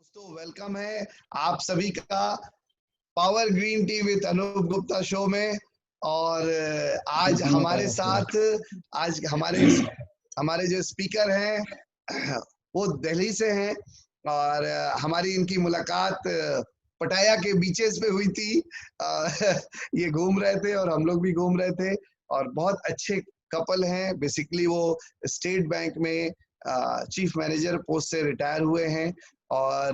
दोस्तों वेलकम है आप सभी का power green tea with Anoop Gupta show में। और आज हमारे जो स्पीकर हैं वो दिल्ली से हैं और हमारी इनकी मुलाकात पटाया के बीचेस पे हुई थी। ये घूम रहे थे और हम लोग भी घूम रहे थे और बहुत अच्छे कपल हैं। बेसिकली वो स्टेट बैंक में चीफ मैनेजर पोस्ट से रिटायर हुए हैं और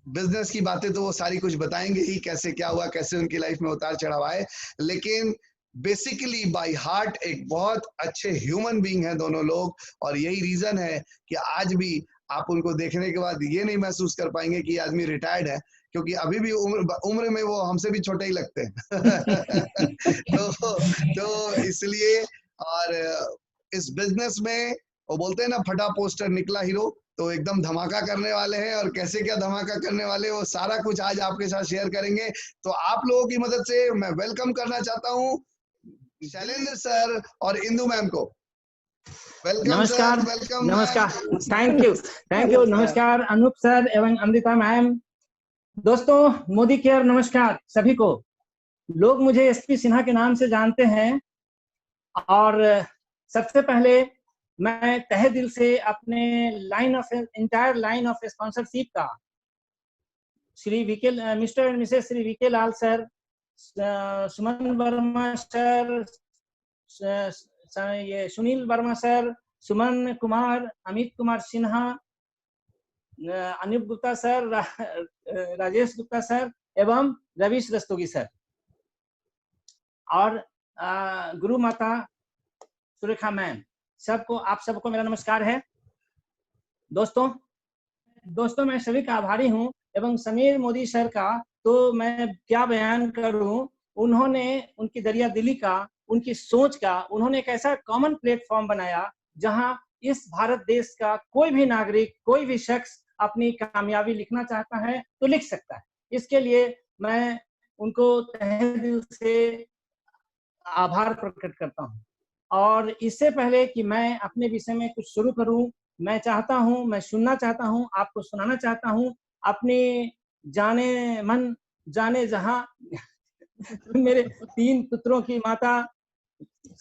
बिजनेस की बातें तो वो सारी कुछ बताएंगे ही, कैसे क्या हुआ, कैसे उनकी लाइफ में उतार चढ़ाव आए। लेकिन बेसिकली बाय हार्ट एक बहुत अच्छे ह्यूमन बीइंग हैं दोनों लोग और यही रीजन है कि आज भी आप उनको देखने के बाद ये नहीं महसूस कर पाएंगे कि आदमी रिटायर्ड है, क्योंकि अभी भी उम्र में वो हमसे भी छोटे ही लगते हैं। तो इसलिए और इस बिजनेस में वो बोलते हैं ना, फटा पोस्टर निकला हीरो, तो एकदम धमाका करने वाले हैं। और कैसे क्या धमाका करने वाले वो सारा कुछ आज आपके साथ शेयर करेंगे। तो आप लोगों की मदद से मैं वेलकम करना चाहता हूँ शैलेंद्र सर और इंदु मैम को। वेलकम नमस्कार सर, वेलकम। नमस्कार, थैंक यू। नमस्कार अनूप सर एवं अमृता मैम। दोस्तों मोदी केयर नमस्कार सभी को। लोग मुझे एसपी सिन्हा के नाम से जानते हैं और सबसे पहले मैं तहे दिल से अपने इंटायर लाइन ऑफ स्पॉन्सरशिप का mister and mrs Shri V K Lal sir, Suman Verma sir, ये Sunil Verma sir, Suman Kumar, Amit Kumar Sinha, Anoop Gupta sir, Rajesh Gupta sir एवं रवीश रस्तोगी सर और गुरु माता सुरेखा मैम, सबको आप सबको मेरा नमस्कार है। दोस्तों मैं सभी का आभारी हूं एवं समीर मोदी सर का तो मैं क्या बयान करूं। उन्होंने उनकी दरिया दिली का, उनकी सोच का, उन्होंने एक ऐसा कॉमन प्लेटफॉर्म बनाया जहां इस भारत देश का कोई भी नागरिक, कोई भी शख्स अपनी कामयाबी लिखना चाहता है तो लिख सकता है। इसके लिए मैं उनको तहे दिल से आभार प्रकट करता हूं। और इससे पहले कि मैं अपने विषय में कुछ शुरू करूं, मैं सुनना चाहता हूं, आपको सुनाना चाहता हूं अपने जाने मन जाने जहां मेरे 3 पुत्रों की माता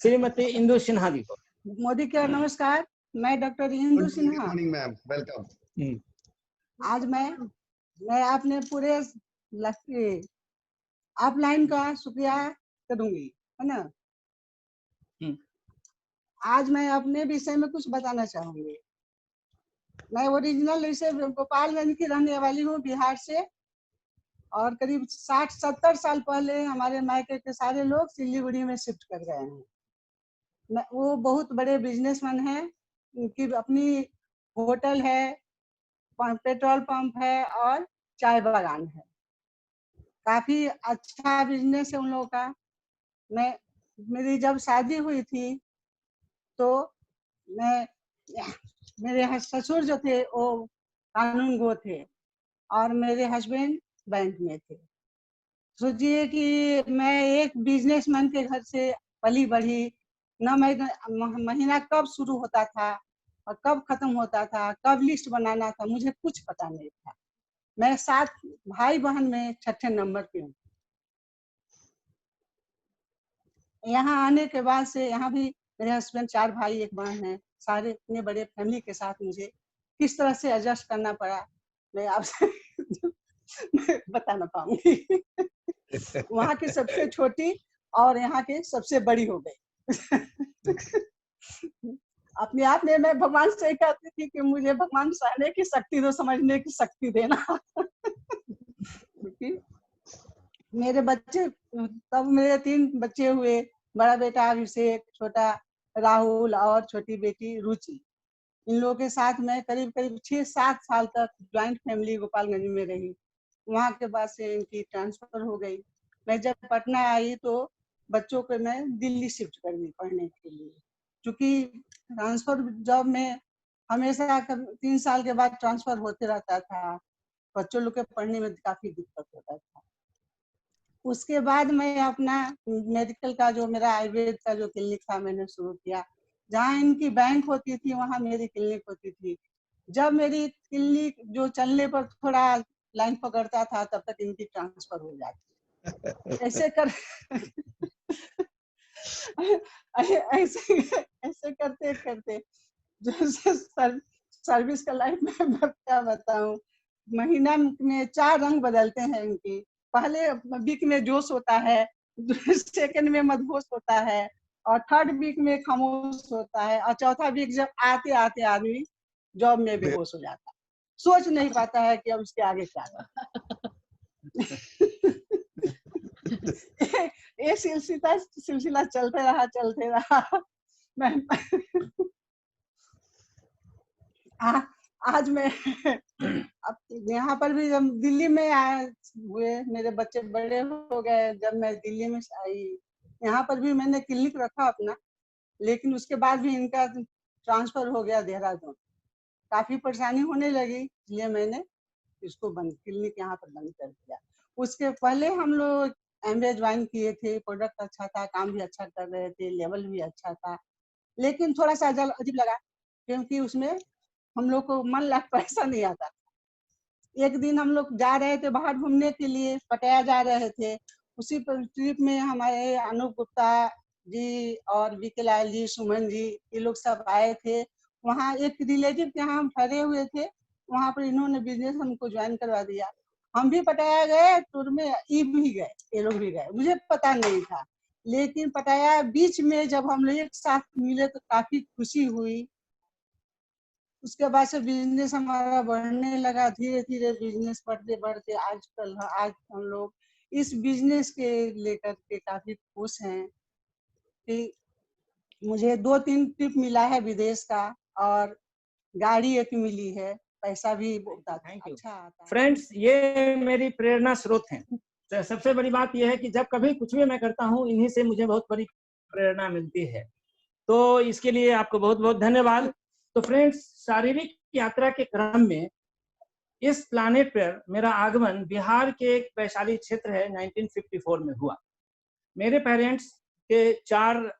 श्रीमती इंदु सिन्हा जी को। मोदी के नमस्कार, मैं doctor Indu Sinha. Good morning ma'am, welcome. आज मैं अपने पूरे अपलाइन का शुक्रिया करूंगी, है ना। आज मैं अपने विषय में कुछ बताना चाहूंगी। मैं ओरिजिनल इसे गोपालगंज की रहने वाली हूँ, बिहार से। और करीब 60-70 साल पहले हमारे मायके के सारे लोग सिलीगुड़ी में शिफ्ट कर गए हैं। वो बहुत बड़े बिजनेसमैन हैं, उनकी अपनी होटल है, पेट्रोल पंप है और चाय बागान है। काफी अच्छा बिजनेस है उन लोगों का। मेरी जब शादी हुई थी तो मेरे ससुर जो थे वो कानून गो थे और मेरे हस्बैंड बैंक में थे। सोचिए कि मैं एक बिजनेसमैन के घर से पली बढ़ी। न महीना कब शुरू होता था और कब खत्म होता था, कब लिस्ट बनाना था, मुझे कुछ पता नहीं था। मैं 7 भाई बहन में 6ठे नंबर पे हूँ। यहाँ आने के बाद से यहाँ भी मेरे हस्बैंड 4 भाई 1 बहन है। सारे इतने बड़े फैमिली के साथ मुझे किस तरह से एडजस्ट करना पड़ा, मैं आपसे बता ना पाऊंगी। वहाँ की सबसे छोटी और यहाँ की सबसे बड़ी हो गई। अपने आप में मैं भगवान से कहती थी कि मुझे भगवान सहने की शक्ति दो, समझने की शक्ति देना। मेरे बच्चे, तब मेरे 3 बच्चे हुए। बड़ा बेटा अभिषेक, छोटा राहुल और छोटी बेटी रुचि। इन लोगों के साथ मैं करीब 6-7 साल तक ज्वाइंट फैमिली गोपालगंज में रही। वहाँ के बाद से इनकी ट्रांसफर हो गई। मैं जब पटना आई तो बच्चों को मैं दिल्ली शिफ्ट कर दी पढ़ने के लिए, क्योंकि ट्रांसफर जॉब में हमेशा 3 साल के बाद ट्रांसफर होते रहता था। बच्चों लोग के पढ़ने में काफी दिक्कत होता था। उसके बाद मैं अपना मेडिकल का जो मेरा आयुर्वेद का जो क्लिनिक था मैंने शुरू किया। जहाँ इनकी बैंक होती थी वहाँ मेरी क्लिनिक होती थी। जब मेरी क्लिनिक जो चलने पर थोड़ा लाइन पकड़ता था तब तक इनकी ट्रांसफर हो जाती। ऐसे कर ऐसे ऐसे करते करते जैसे सर्विस का लाइफ में मैं क्या बताऊं, महीना में 4 रंग बदलते हैं इनकी। पहले वीक में जोश होता है, सेकंड में मदहोश होता है, और थर्ड वीक में खामोश होता है, और चौथा वीक जब आते आते आदमी जॉब में बेहोश हो जाता है, सोच नहीं पाता है कि अब इसके आगे क्या करना। ये सिलसिला चलते रहा। मैं आज मैं अब यहाँ पर भी जब दिल्ली में आए हुए, मेरे बच्चे बड़े हो गए, जब मैं दिल्ली में आई, यहाँ पर भी मैंने क्लिनिक रखा अपना, लेकिन उसके बाद भी इनका ट्रांसफर हो गया देहरादून। काफी परेशानी होने लगी, इसलिए मैंने इसको बंद, क्लिनिक यहाँ पर बंद कर दिया। उसके पहले हम लोग एमबीए ज्वाइन किए थे, प्रोडक्ट अच्छा था, काम भी अच्छा कर रहे थे, लेवल भी अच्छा था, लेकिन थोड़ा सा अजीब लगा क्योंकि उसमें हम लोग को मन लाख पैसा नहीं आता। एक दिन हम लोग जा रहे थे बाहर घूमने के लिए, पटाया जा रहे थे, उसी पर ट्रिप में हमारे अनूप गुप्ता जी और वीके लाल जी, सुमन जी, ये लोग सब आए थे। वहाँ एक रिलेटिव के यहाँ हम ठहरे हुए थे, वहाँ पर इन्होंने बिजनेस हमको ज्वाइन करवा दिया। हम भी पटाया गए, टूर में ई भी गए, ये लोग भी गए, मुझे पता नहीं था। लेकिन पटाया बीच में जब हम लोग एक साथ मिले तो काफी खुशी हुई। उसके बाद से बिजनेस हमारा बढ़ने लगा, धीरे धीरे बिजनेस बढ़ते बढ़ते आज हम लोग इस बिजनेस के लेकर के काफी खुश हैं कि मुझे 2-3 ट्रिप मिला है विदेश का, और गाड़ी एक मिली है, पैसा भी थैंक यू। अच्छा आता है। फ्रेंड्स, ये मेरी प्रेरणा स्रोत हैं। तो सबसे बड़ी बात यह है कि जब कभी कुछ भी मैं करता हूँ, इन्हीं से मुझे बहुत बड़ी प्रेरणा मिलती है, तो इसके लिए आपको बहुत बहुत धन्यवाद। तो फ्रेंड्स, शारीरिक यात्रा के क्रम में इस प्लानेट पर मेरा आगमन बिहार के एक वैशाली क्षेत्र है 1954 में हुआ। मेरे पेरेंट्स के 4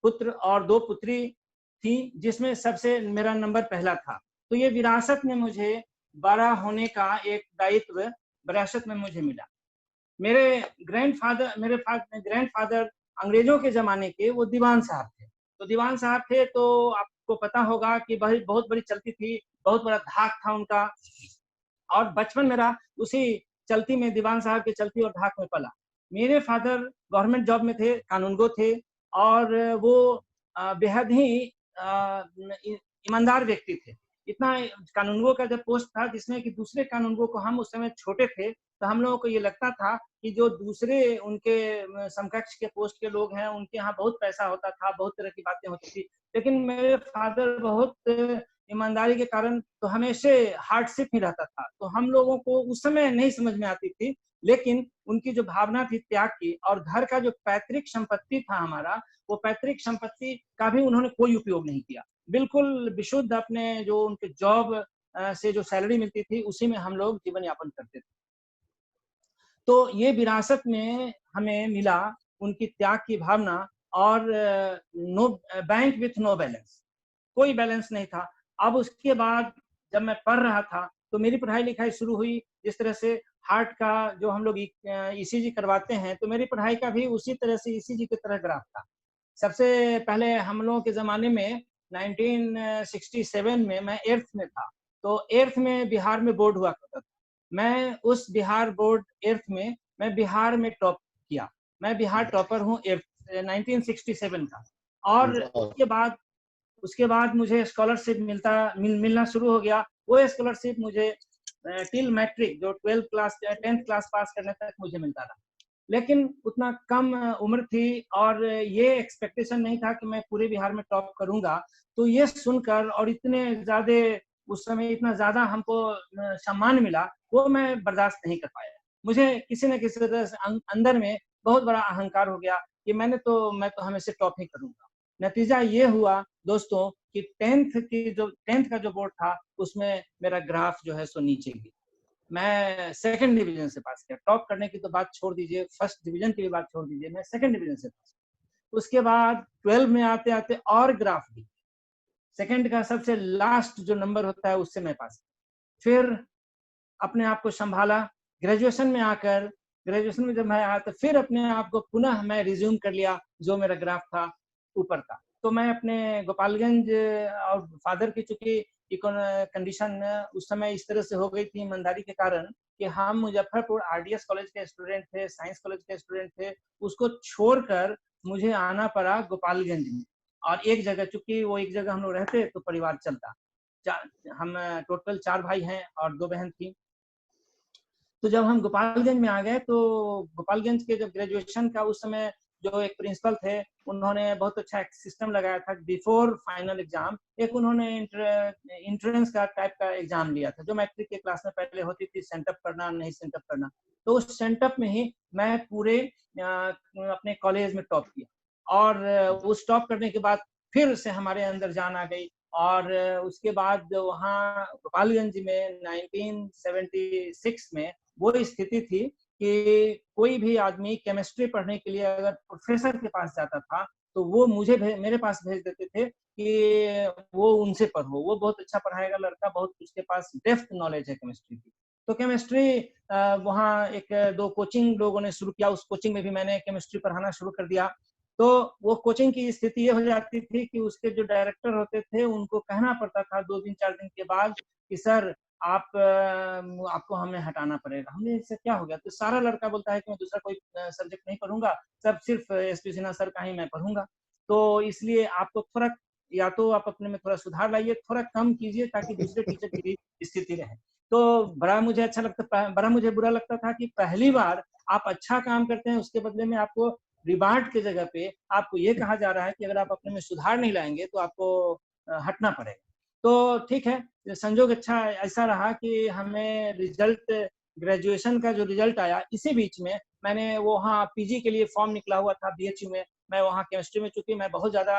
पुत्र और 2 पुत्री थी, जिसमें सबसे मेरा नंबर पहला था। तो ये विरासत में मुझे बड़ा होने का एक दायित्व विरासत में मुझे मिला। मेरे ग्रैंडफादर अंग्रेजों के जमाने के वो दीवान साहब थे। तो दीवान साहब थे तो आपको पता होगा कि बहुत बड़ी चलती थी, बहुत बड़ा धाक था उनका, और बचपन मेरा उसी चलती में, दीवान साहब की चलती और धाक में पला। मेरे फादर गवर्नमेंट जॉब में थे, कानूनगो थे, और वो बेहद ही ईमानदार व्यक्ति थे। इतना कानूनगो का जब पोस्ट था जिसमें कि दूसरे कानूनगो को, हम उस समय छोटे थे, तो हम लोगों को ये लगता था कि जो दूसरे उनके समकक्ष के पोस्ट के लोग हैं, उनके यहाँ बहुत पैसा होता था, बहुत तरह की बातें होती थी। लेकिन मेरे फादर बहुत ईमानदारी के कारण तो हमेशा हार्डशिप ही रहता था, तो हम लोगों को उस समय नहीं समझ में आती थी। लेकिन उनकी जो भावना थी त्याग की, और घर का जो पैतृक संपत्ति था हमारा, वो पैतृक संपत्ति का भी उन्होंने कोई उपयोग नहीं किया। बिल्कुल विशुद्ध अपने जो उनके जॉब से जो सैलरी मिलती थी, उसी में हम लोग जीवन यापन करते थे। तो ये विरासत में हमें मिला उनकी त्याग की भावना, और no bank with no balance, कोई बैलेंस नहीं था। अब उसके बाद जब मैं पढ़ रहा था तो मेरी पढ़ाई लिखाई शुरू हुई। जिस तरह से हार्ट का जो हम लोग ईसीजी करवाते हैं, तो मेरी पढ़ाई का भी उसी तरह से ईसीजी की तरह ग्राफ था। सबसे पहले हम लोगों के ज़माने में 1967 में मैं 8th में था, तो 8th में बिहार में बोर्ड हुआ करता था। मैं उस बिहार बोर्ड 8th में, मैं बिहार में टॉप किया। मैं बिहार टॉपर हूँ 1967 का। और उसके बाद मुझे स्कॉलरशिप मिलना शुरू हो गया। वो स्कॉलरशिप मुझे टिल मैट्रिक, जो 10th क्लास पास करने तक मुझे मिलता रहा। लेकिन उतना कम उम्र थी, और ये एक्सपेक्टेशन नहीं था कि मैं पूरे बिहार में टॉप करूंगा। तो ये सुनकर, और इतने ज्यादा उस समय इतना ज्यादा हमको सम्मान मिला, वो मैं बर्दाश्त नहीं कर पाया। मुझे किसी न किसी तरह से अंदर में बहुत बड़ा अहंकार हो गया कि मैं तो हमेशा टॉप ही करूंगा। नतीजा ये हुआ दोस्तों कि 10th का जो बोर्ड था, उसमें मेरा ग्राफ जो है सो नीचे गिरा। मैं 2nd डिवीजन से पास किया। टॉप करने की तो बात छोड़ दीजिए, 1st डिवीजन की भी बात छोड़ दीजिए, मैं 2nd डिवीजन से पास। उसके बाद 12 में आते आते और ग्राफ गिर, सेकंड का सबसे लास्ट जो नंबर होता है उससे मैं पास। फिर अपने आप को संभाला, ग्रेजुएशन में आकर, ग्रेजुएशन में जब मैं आया तो फिर अपने आप को पुनः मैं रिज्यूम कर लिया जो मेरा ग्राफ था ऊपर का। तो मैं अपने गोपालगंज और फादर की चूँकि कंडीशन उस समय इस तरह से हो गई थी ईमानदारी के कारण कि हम मुजफ्फरपुर आरडीएस कॉलेज के स्टूडेंट थे, साइंस कॉलेज के स्टूडेंट थे, उसको छोड़कर मुझे आना पड़ा गोपालगंज में। और एक जगह चूँकि वो एक जगह हम लोग रहते तो परिवार चलता। हम टोटल 4 भाई हैं और 2 बहन थी। तो जब हम गोपालगंज में आ गए तो गोपालगंज के जब ग्रेजुएशन का उस समय जो एक प्रिंसिपल थे उन्होंने बहुत अच्छा एक सिस्टम लगाया था बिफोर फाइनल एग्जाम। एक उन्होंने इंट्रेंस का टाइप का एग्जाम लिया था जो मैट्रिक के क्लास में पहले होती थी, सेंटअप करना नहीं सेंटअप करना। तो उस सेंटअप में ही मैं पूरे अपने कॉलेज में टॉप किया और उस टॉप करने के बाद फिर से हमारे अंदर जान आ गई। और उसके बाद वहाँ गोपालगंज में 1976 में वो स्थिति थी कि कोई भी आदमी केमिस्ट्री पढ़ने के लिए अगर प्रोफेसर के पास जाता था तो वो मुझे मेरे पास भेज देते थे कि वो उनसे पढ़ो, वो बहुत अच्छा पढ़ाएगा लड़का, बहुत उसके पास डेप्थ नॉलेज है केमिस्ट्री की। तो केमिस्ट्री वहाँ एक दो कोचिंग लोगों ने शुरू किया, उस कोचिंग में भी मैंने केमिस्ट्री पढ़ाना शुरू कर दिया। तो वो कोचिंग की स्थिति ये हो जाती थी कि उसके जो डायरेक्टर होते थे उनको कहना पड़ता था 2 दिन 4 दिन के बाद कि सर आप आपको हमें हटाना पड़ेगा। हमने इससे क्या हो गया? तो सारा लड़का बोलता है कि मैं दूसरा कोई सब्जेक्ट नहीं पढ़ूंगा, सब सिर्फ एसपी सिन्हा सर का ही मैं पढ़ूंगा। तो इसलिए आपको थोड़ा या तो आप अपने में थोड़ा सुधार लाइए, थोड़ा कम कीजिए ताकि दूसरे टीचर की भी स्थिति रहे। तो बड़ा मुझे अच्छा लगता, बड़ा मुझे बुरा लगता था कि पहली बार आप अच्छा काम करते हैं उसके बदले में आपको रिवार्ड की जगह पे आपको ये कहा जा रहा है कि अगर आप अपने में सुधार नहीं लाएंगे तो आपको हटना पड़ेगा। तो ठीक है, संजोग अच्छा ऐसा रहा कि हमें रिजल्ट ग्रेजुएशन का जो रिजल्ट आया इसी बीच में मैंने वो वहाँ पीजी के लिए फॉर्म निकला हुआ था बीएचयू में। मैं वहाँ केमिस्ट्री में चूंकि मैं बहुत ज्यादा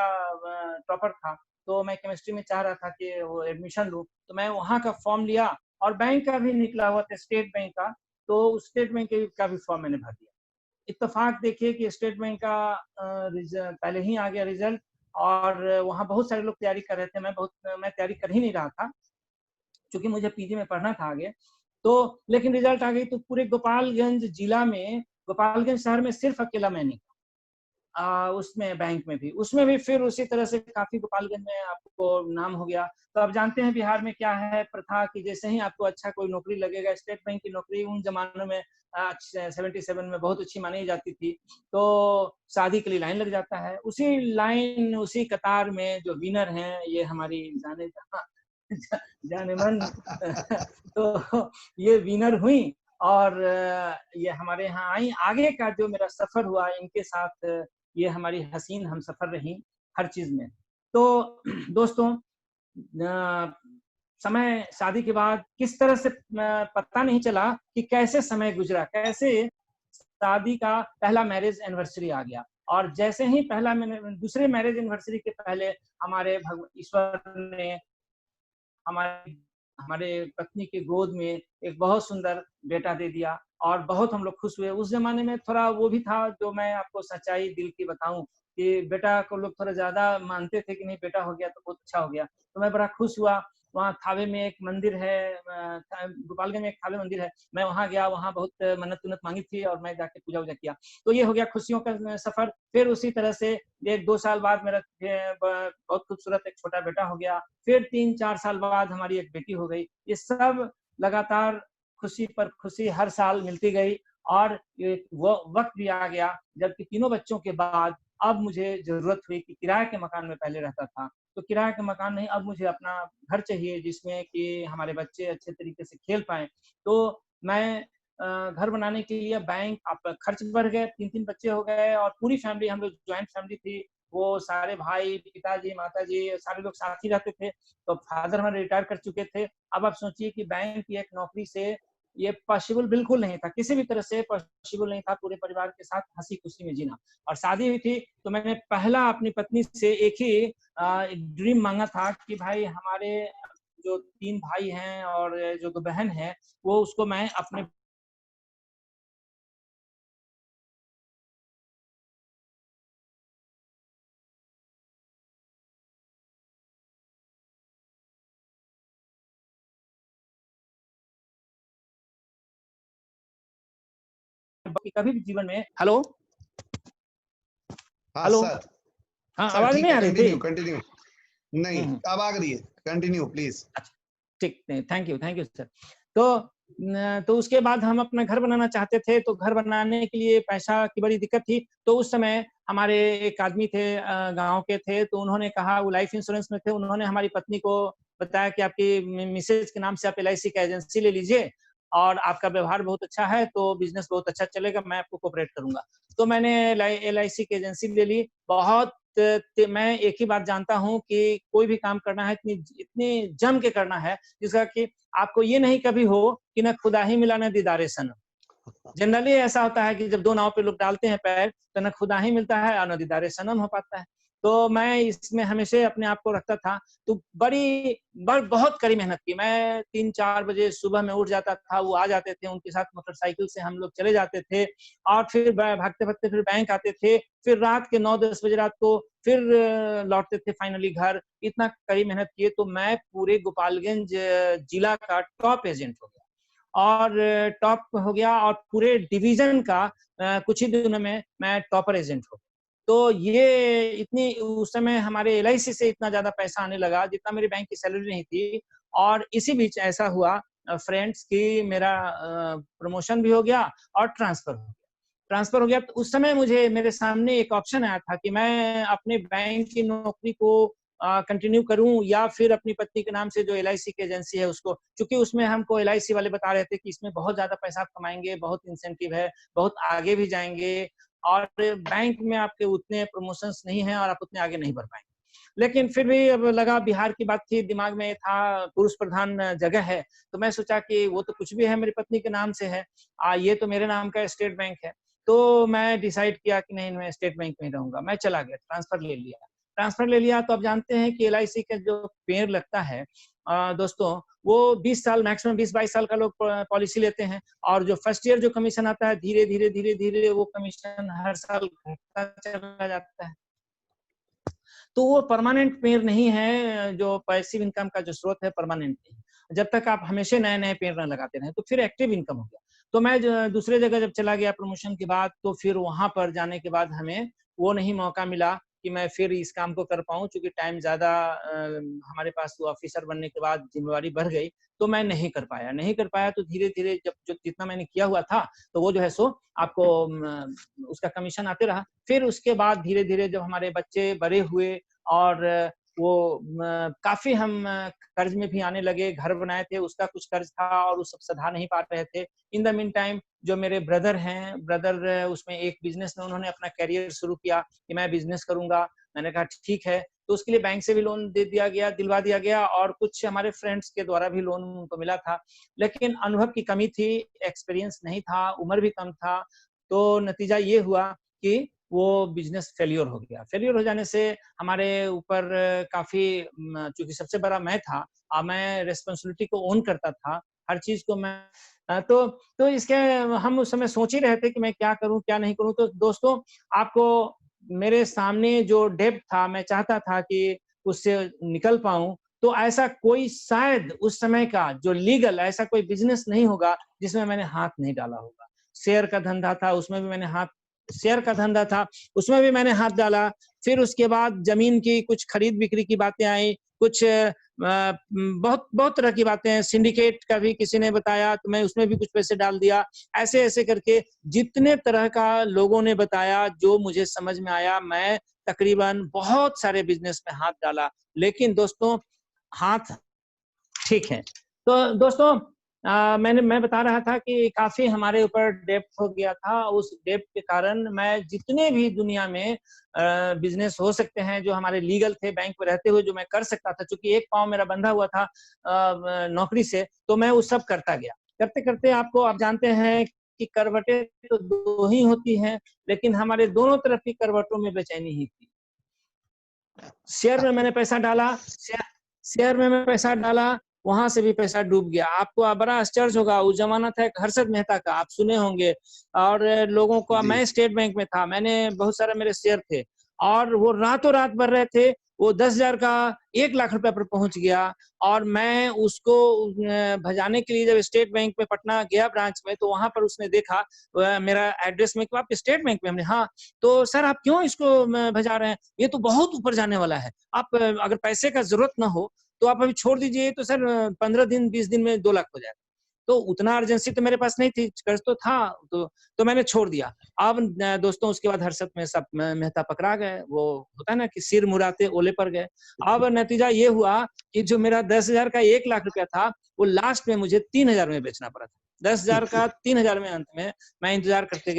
टॉपर था तो मैं केमिस्ट्री में चाह रहा था कि वो एडमिशन लूँ। तो मैं वहाँ का फॉर्म लिया और बैंक का भी निकला हुआ था, स्टेट बैंक का। तो स्टेट बैंक का भी फॉर्म मैंने भर दिया। इत्तेफाक देखिए कि स्टेट बैंक का पहले ही आ गया रिजल्ट और वहाँ बहुत सारे लोग तैयारी कर रहे थे। मैं तैयारी कर ही नहीं रहा था क्योंकि मुझे पीजी में पढ़ना था आगे। तो लेकिन रिजल्ट आ गई तो पूरे गोपालगंज जिला में, गोपालगंज शहर में सिर्फ अकेला मैं नहीं, उसमें बैंक में भी, उसमें भी फिर उसी तरह से काफी गोपालगंज में आपको नाम हो गया। तो आप जानते हैं बिहार में क्या है प्रथा कि जैसे ही आपको अच्छा कोई नौकरी लगेगा, स्टेट बैंक की नौकरी उन जमानों में 77 में बहुत अच्छी मानी जाती थी, तो शादी के लिए लाइन लग जाता है। उसी लाइन उसी कतार में जो विनर हैं ये हमारी जाने मन तो ये विनर हुई और ये हमारे यहाँ आई। आगे का जो मेरा सफर हुआ इनके साथ, ये हमारी हसीन हम सफर रही हर चीज में। तो दोस्तों समय शादी के बाद किस तरह से पता नहीं चला कि कैसे समय गुजरा, कैसे शादी का पहला मैरिज एनिवर्सरी आ गया। और जैसे ही पहला दूसरे मैरिज एनिवर्सरी के पहले हमारे ईश्वर ने हमारे हमारे पत्नी के गोद में एक बहुत सुंदर बेटा दे दिया और बहुत हम लोग खुश हुए। उस जमाने में थोड़ा वो भी था जो मैं आपको सच्चाई दिल की बताऊं कि बेटा को लोग थोड़ा ज्यादा मानते थे कि नहीं बेटा हो गया तो बहुत अच्छा हो गया। तो मैं बड़ा खुश हुआ। वहाँ थावे में एक मंदिर है, गोपालगंज में एक थावे मंदिर है, मैं वहाँ गया, वहाँ बहुत मन्नत उन्नत मांगी थी और मैं जाके पूजा वूजा किया। तो ये हो गया खुशियों का सफर। फिर उसी तरह से 1-2 साल बाद मेरा बहुत खूबसूरत एक छोटा बेटा हो गया। फिर 3-4 साल बाद हमारी एक बेटी हो गई। ये सब लगातार खुशी पर खुशी हर साल मिलती गई और एक वो वक्त भी आ गया जबकि तीनों बच्चों के बाद अब मुझे जरूरत हुई कि किराए के मकान में पहले रहता था तो किराए का मकान नहीं, अब मुझे अपना घर चाहिए जिसमें कि हमारे बच्चे अच्छे तरीके से खेल पाए। तो मैं घर बनाने के लिए बैंक आप खर्च बढ़ गए, 3-3 बच्चे हो गए और पूरी फैमिली, हम लोग ज्वाइंट फैमिली थी। वो सारे भाई, पिताजी, माताजी सारे लोग साथ ही रहते थे। तो फादर हमारे रिटायर कर चुके थे। अब आप सोचिए कि बैंक की एक नौकरी से ये पॉसिबल बिल्कुल नहीं था, किसी भी तरह से पॉसिबल नहीं था पूरे परिवार के साथ हंसी खुशी में जीना। और शादी हुई थी तो मैंने पहला अपनी पत्नी से एक ही ड्रीम मांगा था कि भाई हमारे जो 3 भाई हैं और जो 2 बहन है वो उसको मैं अपने कभी भी जीवन में। हेलो हाँ हेलो, सर। हाँ सर आवाज ठीक नहीं है, आ रही कंटिन्यू थी? कंटिन्यू। नहीं, हम्म, अब आ रही है, कंटिन्यू प्लीज। ठीक, थैंक यू सर। तो उसके बाद हम अपना घर बनाना चाहते थे, तो घर बनाने के लिए पैसा की बड़ी दिक्कत थी। तो उस समय हमारे एक आदमी थे, गांव के थे, तो उन्होंने कहा, वो लाइफ इंश्योरेंस में थे, उन्होंने हमारी पत्नी को बताया कि आपकी मिसेज के नाम से आप LIC का एजेंसी ले लीजिए और आपका व्यवहार बहुत अच्छा है, तो बिजनेस बहुत अच्छा चलेगा, मैं आपको कोऑपरेट करूंगा। तो मैंने LIC की एजेंसी ले ली। बहुत मैं एक ही बात जानता हूं कि कोई भी काम करना है इतनी इतनी जम के करना है जिसका कि आपको ये नहीं कभी हो कि न खुदा ही मिला न दीदारे सनम। जनरली ऐसा होता है कि जब दो नाव पे लोग डालते हैं पैर, तो न खुदा ही मिलता है और न दीदारे सनम हो पाता है। तो मैं इसमें हमेशा अपने आप को रखता था। तो बहुत कड़ी मेहनत की। मैं 3-4 बजे सुबह में उठ जाता था, वो आ जाते थे, उनके साथ मोटरसाइकिल से हम लोग चले जाते थे और फिर भागते भागते फिर बैंक आते थे, फिर रात के 9-10 बजे रात को फिर लौटते थे फाइनली घर। इतना कड़ी मेहनत किए तो मैं पूरे गोपालगंज जिला का टॉप एजेंट हो गया, और टॉप हो गया, और पूरे डिवीजन का कुछ ही दिनों में मैं टॉपर एजेंट हो गया। तो ये इतनी उस समय हमारे LIC से इतना ज्यादा पैसा आने लगा जितना मेरी बैंक की सैलरी नहीं थी। और इसी बीच ऐसा हुआ फ्रेंड्स कि मेरा प्रमोशन भी हो गया और ट्रांसफर हो गया। तो उस समय मुझे मेरे सामने एक ऑप्शन आया था कि मैं अपने बैंक की नौकरी को कंटिन्यू करूं या फिर अपनी पत्नी के नाम से जो LIC की एजेंसी है उसको, क्योंकि उसमें हमको LIC वाले बता रहे थे कि इसमें बहुत ज्यादा पैसा आप कमाएंगे, बहुत इंसेंटिव है, बहुत आगे भी जाएंगे, और बैंक में आपके उतने प्रमोशंस नहीं है और आप उतने आगे नहीं बढ़ पाएंगे। लेकिन फिर भी अब लगा, बिहार की बात थी, दिमाग में था, पुरुष प्रधान जगह है, तो मैं सोचा कि वो तो कुछ भी है मेरी पत्नी के नाम से है, ये तो मेरे नाम का स्टेट बैंक है। तो मैं डिसाइड किया कि नहीं, मैं स्टेट बैंक में रहूंगा। मैं चला गया, ट्रांसफर ले लिया। तो आप जानते हैं कि LIC का जो पेड़ लगता है दोस्तों, वो 20 साल, मैक्सिमम 20-22 साल का लोग पॉलिसी लेते हैं, और जो फर्स्ट ईयर जो कमीशन आता है, धीरे धीरे धीरे धीरे वो कमीशन हर साल घटता चला जाता है। तो वो परमानेंट पेड़ नहीं है, जो पैसिव इनकम का जो स्रोत है परमानेंट नहीं। जब तक आप हमेशा नए नए पेड़ न लगाते रहे, तो फिर एक्टिव इनकम हो गया। तो मैं दूसरे जगह जब चला गया प्रमोशन के बाद, तो फिर वहां पर जाने के बाद हमें वो नहीं मौका मिला कि मैं फिर इस काम को कर पाऊं, क्योंकि टाइम ज्यादा हमारे पास, तो ऑफिसर बनने के बाद जिम्मेवारी बढ़ गई, तो मैं नहीं कर पाया। तो धीरे धीरे जब जो जितना मैंने किया हुआ था, तो वो जो है सो आपको उसका कमीशन आते रहा। फिर उसके बाद धीरे धीरे जब हमारे बच्चे बड़े हुए और वो काफी हम कर्ज में भी आने लगे, घर बनाए थे उसका कुछ कर्ज था और वो सब सधा नहीं पा रहे थे। इन द मीन टाइम जो मेरे ब्रदर उसमें एक बिजनेस में उन्होंने अपना करियर शुरू किया कि मैं बिजनेस करूंगा। मैंने कहा ठीक है। तो उसके लिए बैंक से भी लोन दिलवा दिया गया, और कुछ हमारे फ्रेंड्स के द्वारा भी लोन उनको मिला था। लेकिन अनुभव की कमी थी, एक्सपीरियंस नहीं था, उम्र भी कम था। तो नतीजा ये हुआ कि वो बिजनेस फेलियर हो गया। फेलियर हो जाने से हमारे ऊपर काफी, चूंकि सबसे बड़ा मैं था, मैं रेस्पॉन्सिबिलिटी को ओन करता था, हर चीज को मैं तो इसके हम उस समय सोच ही रहे थे कि मैं क्या करूं क्या नहीं करूं। तो दोस्तों, आपको मेरे सामने जो डेब्ट था, मैं चाहता था कि उससे निकल पाऊं। तो ऐसा कोई शायद उस समय का जो लीगल ऐसा कोई बिजनेस नहीं होगा जिसमें मैंने हाथ नहीं डाला होगा। शेयर का धंधा था, उसमें भी मैंने शेयर का धंधा था, उसमें भी मैंने हाथ डाला। फिर उसके बाद जमीन की कुछ खरीद बिक्री की बातें आई, कुछ बहुत बहुत तरह की बातें, सिंडिकेट का भी किसी ने बताया, तो मैं उसमें भी कुछ पैसे डाल दिया। ऐसे ऐसे करके जितने तरह का लोगों ने बताया, जो मुझे समझ में आया, मैं तकरीबन बहुत सारे बिजनेस में हाथ डाला। लेकिन दोस्तों, हाथ ठीक है। तो दोस्तों, मैं बता रहा था कि काफी हमारे ऊपर डेब्ट हो गया था। उस डेब्ट के कारण मैं जितने भी दुनिया में बिजनेस हो सकते हैं जो हमारे लीगल थे, बैंक में रहते हुए जो मैं कर सकता था, क्योंकि एक पाँव मेरा बंधा हुआ था नौकरी से, तो मैं वो सब करता गया। करते करते आप जानते हैं कि करवटें तो दो ही होती हैं, लेकिन हमारे दोनों तरफ की करवटों में बेचैनी ही थी। शेयर में मैंने पैसा डाला, शेयर में मैं पैसा डाला, वहां से भी पैसा डूब गया। आपको बड़ा आश्चर्य होगा, उस जमाना था एक हर्षद मेहता का, आप सुने होंगे। और लोगों को, मैं स्टेट बैंक में था, मैंने बहुत सारे मेरे शेयर थे, और वो रातों रात बढ़ रहे थे। वो 10,000 का 1 लाख रुपए पर पहुंच गया। और मैं उसको भजाने के लिए जब स्टेट बैंक में पटना गया ब्रांच में, तो वहां पर उसने देखा मेरा एड्रेस में कि आप स्टेट बैंक में। हमने हाँ, तो सर आप क्यों इसको भजा रहे हैं, ये तो बहुत ऊपर जाने वाला है, आप अगर पैसे का जरूरत ना हो तो आप अभी छोड़ दीजिए। तो सर 15 दिन 20 दिन में 2 लाख हो जाएगा। तो उतना अर्जेंसी तो मेरे पास नहीं थी, कर्ज तो था, तो मैंने छोड़ दिया। अब दोस्तों उसके बाद हर्षद में सब मेहता पकड़ा गए, वो होता है ना कि सिर मुराते ओले पर गए। अब नतीजा ये हुआ कि जो मेरा 10,000 का 1 लाख रुपया था, वो लास्ट में मुझे 3,000 में बेचना पड़ा था। 10,000 का 3,000 में अंत में मैं इंतजार करते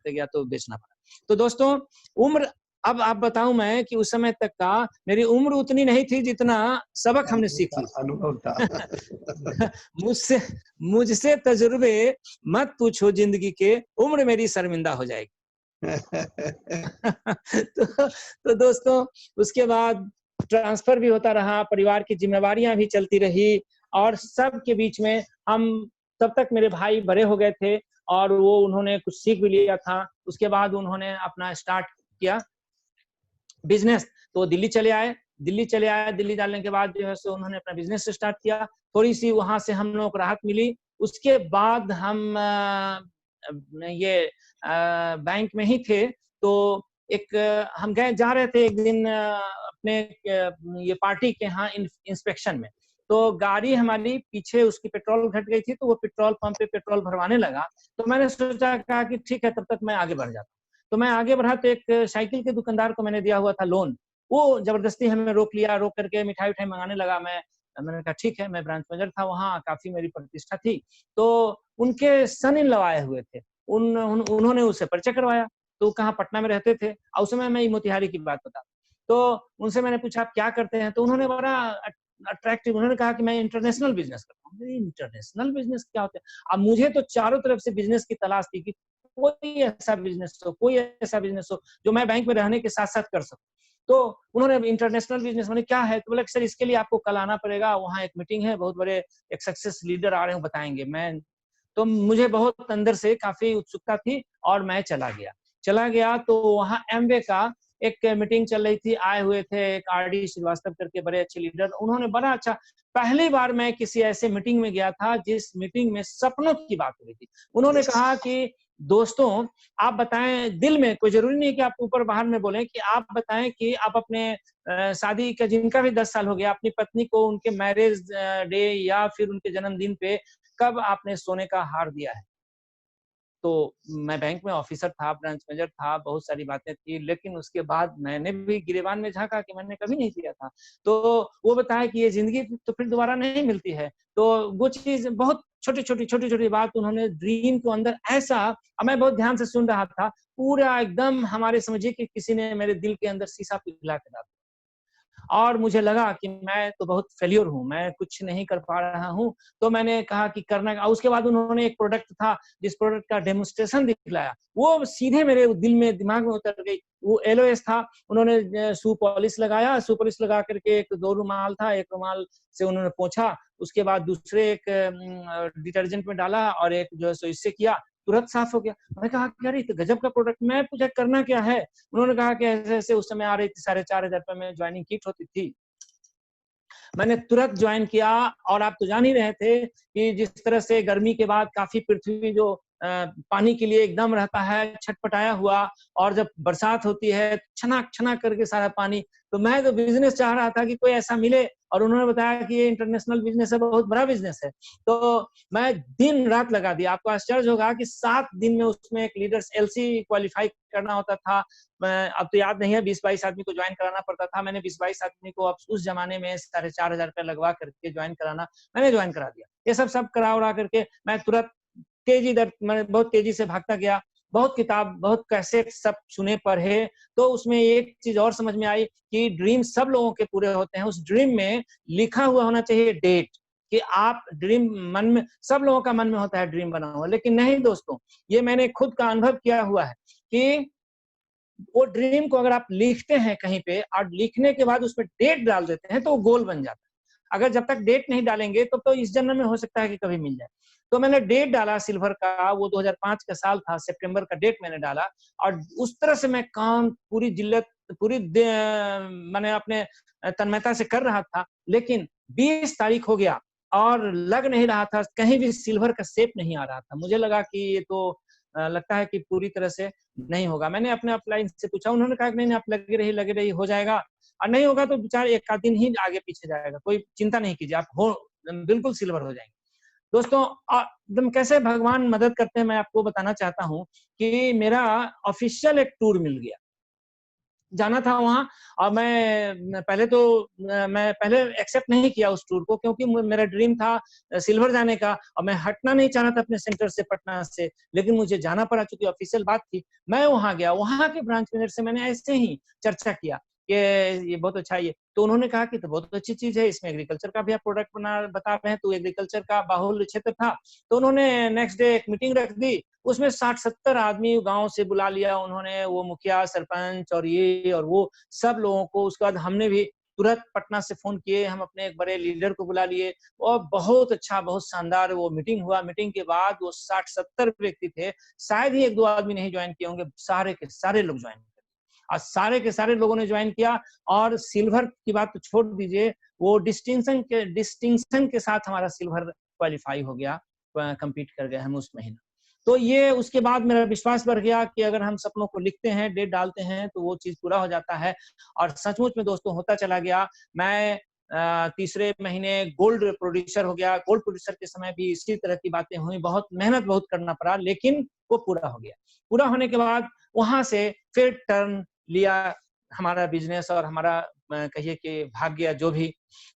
गया तो बेचना पड़ा। तो दोस्तों उम्र, अब आप बताऊं मैं कि उस समय तक का मेरी उम्र उतनी नहीं थी जितना सबक हमने सीख ली। अनुभव था। मुझसे तजुर्बे मत पूछो जिंदगी के, उम्र मेरी शर्मिंदा हो जाएगी। तो दोस्तों उसके बाद ट्रांसफर भी होता रहा, परिवार की जिम्मेवारियां भी चलती रही, और सब के बीच में हम, तब तक मेरे भाई बड़े हो गए थे और वो उन्होंने कुछ सीख भी लिया था। उसके बाद उन्होंने अपना स्टार्ट किया बिजनेस, तो दिल्ली चले आए। दिल्ली डालने के बाद जो है सो उन्होंने अपना बिजनेस स्टार्ट किया। थोड़ी सी वहां से हम लोग को राहत मिली। उसके बाद हम ये बैंक में ही थे, तो एक हम गए जा रहे थे एक दिन अपने ये पार्टी के यहाँ इंस्पेक्शन में, तो गाड़ी हमारी पीछे उसकी पेट्रोल घट गई थी, तो वो पेट्रोल पंप पे पेट्रोल भरवाने लगा। तो मैंने सोचा, कहा कि ठीक है तब तक मैं आगे बढ़ जाता हूँ। तो मैं आगे बढ़ा तो एक साइकिल के दुकानदार को मैंने दिया हुआ था लोन, वो जबरदस्ती हमें रोक लिया, रोक करके मिठाई उठाई मंगाने लगा। मैंने कहा ठीक है, मैं ब्रांच मैनेजर था वहाँ, काफी मेरी प्रतिष्ठा थी, तो उनके सन इन लॉ आए हुए थे, उन्होंने उससे परिचय करवाया। तो कहाँ पटना में रहते थे, और उस समय मैं मोतिहारी की बात बता। तो उनसे मैंने पूछा आप क्या करते हैं, तो उन्होंने बड़ा अट्रैक्टिव, उन्होंने कहा कि मैं इंटरनेशनल बिजनेस करता हूँ। इंटरनेशनल बिजनेस क्या होता है? अब मुझे तो चारों तरफ से बिजनेस की तलाश थी कि कोई ऐसा बिजनेस हो जो मैं बैंक में रहने के साथ साथ कर सकूं। तो उन्होंने इंटरनेशनल बिजनेस मैंने क्या है, तो बोले सर इसके लिए आपको कल आना पड़ेगा, वहाँ एक मीटिंग है, बहुत बड़े एक सक्सेस लीडर आ रहे हैं, बताएंगे। तो मुझे बहुत अंदर से काफी उत्सुकता थी और मैं चला गया। तो वहाँ एमवे का एक मीटिंग चल रही थी, आए हुए थे एक आरडी श्रीवास्तव करके बड़े अच्छे लीडर, उन्होंने बड़ा अच्छा, पहली बार मैं किसी ऐसे मीटिंग में गया था जिस मीटिंग में सपनों की बात हो रही थी। उन्होंने कहा कि दोस्तों आप बताएं, दिल में, कोई जरूरी नहीं कि आप ऊपर बाहर में बोलें, कि आप बताएं कि आप अपने शादी का, जिनका भी 10 साल हो गया, अपनी पत्नी को उनके मैरिज डे या फिर उनके जन्मदिन पे कब आपने सोने का हार दिया है। तो मैं बैंक में ऑफिसर था, ब्रांच मैनेजर था, बहुत सारी बातें थी, लेकिन उसके बाद मैंने भी गिरेबान में झांका कि मैंने कभी नहीं दिया था। तो वो बताया कि ये जिंदगी तो फिर दोबारा नहीं मिलती है। तो वो चीज बहुत छोटी-छोटी बात उन्होंने ड्रीम को अंदर ऐसा, मैं बहुत ध्यान से सुन रहा था, पूरा एकदम हमारे समझिए कि किसी ने मेरे दिल के अंदर शीशा पिघला के डाला। और मुझे लगा कि मैं तो बहुत फेल्योर हूँ, मैं कुछ नहीं कर पा रहा हूँ। तो मैंने कहा कि करना, उसके बाद उन्होंने एक प्रोडक्ट था, जिस प्रोडक्ट का डेमोन्स्ट्रेशन दिखलाया, वो सीधे मेरे दिल में, दिमाग में उतर गई। वो एलओएस था, उन्होंने शू पॉलिश लगाया, शू पॉलिश लगा करके एक 2 रुमाल था, एक रुमाल से उन्होंने पोंछा, उसके बाद दूसरे एक डिटर्जेंट में डाला और एक जो है सो इससे किया, तुरंत साफ हो गया। मैंने कहा कि यार ये तो गजब का प्रोडक्ट, मैं पूछा करना क्या है? उन्होंने कहा कि ऐसे-ऐसे उस समय आ रही थी, 4,500 रुपए में ज्वाइनिंग किट होती थी। मैंने तुरंत ज्वाइन किया, और आप तो जान ही रहे थे कि जिस तरह से गर्मी के बाद काफी पृथ्वी जो पानी के लिए एकदम रहता है छटपटाया हुआ, और जब बरसात होती है छना करके सारा पानी। तो मैं तो बिजनेस चाह रहा था कि कोई ऐसा मिले, और उन्होंने बताया कि ये इंटरनेशनल बिजनेस है, बहुत बड़ा बिजनेस है। तो मैं दिन रात लगा दिया। आपको आश्चर्य होगा कि 7 दिन में उसमें एक लीडर्स एलसी क्वालिफाई करना होता था। अब तो याद नहीं है, 20-22 आदमी को ज्वाइन कराना पड़ता था। मैंने 20-22 आदमी को अब उस जमाने में 4,500 रुपए लगवा करके ज्वाइन कराना, मैंने ज्वाइन करा दिया। ये सब करा उड़ा करके मैं तुरंत मैं बहुत तेजी से भागता गया। बहुत किताब, बहुत कैसेट सब सुने पढ़े, तो उसमें एक चीज और समझ में आई कि ड्रीम सब लोगों के पूरे होते हैं। उस ड्रीम में लिखा हुआ होना चाहिए डेट, कि आप ड्रीम मन में, सब लोगों का मन में होता है ड्रीम बना हुआ, लेकिन नहीं दोस्तों, ये मैंने खुद का अनुभव किया हुआ है कि वो ड्रीम को अगर आप लिखते हैं कहीं पे, और लिखने के बाद उसमें डेट डाल देते हैं, तो वो गोल बन जाता है। अगर जब तक डेट नहीं डालेंगे तो इस जन्म में हो सकता है कि कभी मिल जाए। तो मैंने डेट डाला सिल्वर का, वो 2005 का साल था, सितंबर का डेट मैंने डाला और उस तरह से मैं काम पूरी जिल्लत पूरी मैंने अपने तन्मयता से कर रहा था, लेकिन 20 तारीख हो गया और लग नहीं रहा था, कहीं भी सिल्वर का शेप नहीं आ रहा था। मुझे लगा कि ये तो लगता है कि पूरी तरह से नहीं होगा। मैंने अपने अपलाइन से पूछा, उन्होंने कहा कि नहीं आप लगे रही हो जाएगा और नहीं होगा तो विचार एक आध दिन ही आगे पीछे जाएगा, कोई चिंता नहीं कीजिए, आप हो बिल्कुल सिल्वर हो जाएंगे। दोस्तों एकदम कैसे भगवान मदद करते हैं मैं आपको बताना चाहता हूँ कि मेरा ऑफिशियल एक टूर मिल गया, जाना था वहाँ और मैं पहले एक्सेप्ट नहीं किया उस टूर को, क्योंकि मेरा ड्रीम था सिल्वर जाने का और मैं हटना नहीं चाह रहा था अपने सेंटर से, पटना से, लेकिन मुझे जाना पड़ा क्योंकि ऑफिशियल बात थी। मैं वहाँ गया, वहाँ के ब्रांच मैनेजर से मैंने ऐसे ही चर्चा किया कि ये बहुत अच्छा है ये, तो उन्होंने कहा कि तो बहुत अच्छी चीज है, इसमें एग्रीकल्चर का भी आप प्रोडक्ट बता रहे हैं, तो एग्रीकल्चर का बाहुल्य क्षेत्र था। तो उन्होंने नेक्स्ट डे एक मीटिंग रख दी, उसमें 60-70 आदमी गांव से बुला लिया उन्होंने, वो मुखिया, सरपंच और ये और वो सब लोगों को। उसके बाद हमने भी तुरंत पटना से फोन किए, हम अपने एक बड़े लीडर को बुला लिए और बहुत अच्छा, बहुत शानदार वो मीटिंग हुआ। मीटिंग के बाद वो 60-70 व्यक्ति थे, शायद ही 1-2 आदमी नहीं ज्वाइन किए होंगे, सारे के सारे लोग ज्वाइन किए और सारे के सारे लोगों ने ज्वाइन किया। और सिल्वर की बात तो छोड़ दीजिए, वो डिस्टिंक्शन के साथ हमारा सिल्वर क्वालिफाई हो गया, कंपीट कर गए हम उस महीने। तो ये उसके बाद मेरा विश्वास बढ़ गया कि अगर हम सपनों को लिखते हैं, डेट डालते हैं तो वो चीज पूरा हो जाता है और सचमुच में दोस्तों होता चला गया। मैं तीसरे महीने गोल्ड प्रोड्यूसर हो गया। गोल्ड प्रोड्यूसर के समय भी इसी तरह की बातें हुई, बहुत मेहनत बहुत करना पड़ा, लेकिन वो पूरा हो गया। पूरा होने के बाद वहां से फिर टर्न लिया हमारा बिजनेस और हमारा कहिए कि भाग्य जो भी।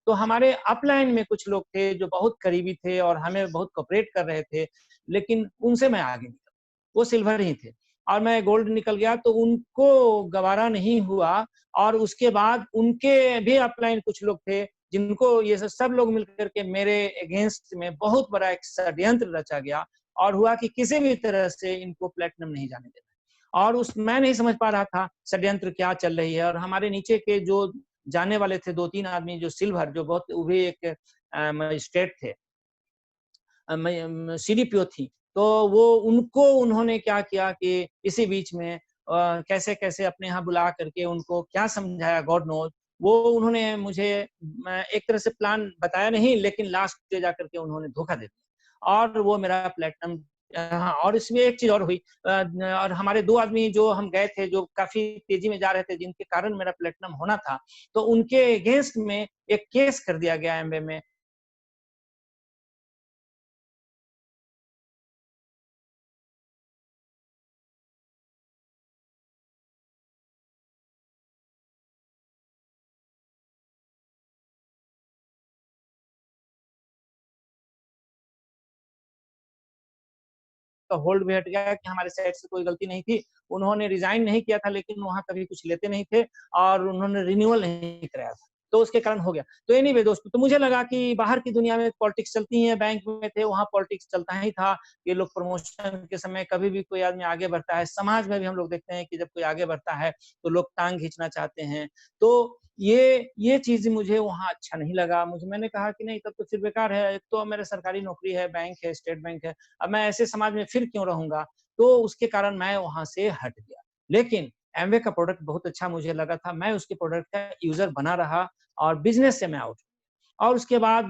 तो हमारे अपलाइन में कुछ लोग थे जो बहुत करीबी थे और हमें बहुत कोऑपरेट कर रहे थे, लेकिन उनसे मैं आगे निकल, वो सिल्वर ही थे और मैं गोल्ड निकल गया, तो उनको गवारा नहीं हुआ। और उसके बाद उनके भी अपलाइन कुछ लोग थे जिनको ये सब लोग मिलकर के मेरे अगेंस्ट में बहुत बड़ा एक षड्यंत्र रचा गया और हुआ कि किसी भी तरह से इनको प्लेटिनम नहीं जाने देना। और उस मैं नहीं समझ पा रहा था षड्यंत्र क्या चल रही है। और हमारे नीचे के जो जाने वाले थे 2-3 आदमी जो सिल्वर, जो बहुत वो भी एक मजिस्ट्रेट थे, सीडीपीओ थी, तो वो उनको उन्होंने क्या किया कि इसी बीच में कैसे कैसे अपने यहाँ बुला करके उनको क्या समझाया, गॉड नोज। वो उन्होंने मुझे एक तरह से प्लान बताया नहीं, लेकिन लास्ट पे जाकर के उन्होंने धोखा दे दिया और वो मेरा प्लेटिनम। हाँ, और इसमें एक चीज और हुई, और हमारे 2 आदमी जो हम गए थे जो काफी तेजी में जा रहे थे, जिनके कारण मेरा प्लेटिनम होना था, तो उनके अगेंस्ट में एक केस कर दिया गया एमवे में। का होल्ड भी हट गया कि हमारे साइड से कोई गलती नहीं थी। उन्होंने रिजाइन नहीं किया था, लेकिन वहां कभी कुछ लेते नहीं थे और उन्होंने रिन्यूअल नहीं कराया था, तो उसके कारण हो गया। तो एनीवे दोस्तों, तो मुझे लगा कि बाहर की दुनिया में पॉलिटिक्स चलती है, बैंक में थे वहां पॉलिटिक्स चलता ही था। ये लोग प्रमोशन के समय कभी भी कोई आदमी आगे बढ़ता है, समाज में भी हम लोग देखते हैं कि जब कोई आगे बढ़ता है तो लोग टांग खींचना चाहते हैं। तो ये चीज मुझे वहां अच्छा नहीं लगा। मैंने कहा कि नहीं, तब तो फिर बेकार है, एक तो मेरा सरकारी नौकरी है, बैंक है, स्टेट बैंक है, अब मैं ऐसे समाज में फिर क्यों रहूंगा। तो उसके कारण मैं वहां से हट गया। लेकिन एमवे का प्रोडक्ट बहुत अच्छा मुझे लगा था, मैं उसके प्रोडक्ट का यूजर बना रहा और बिजनेस से मैं आउट। और उसके बाद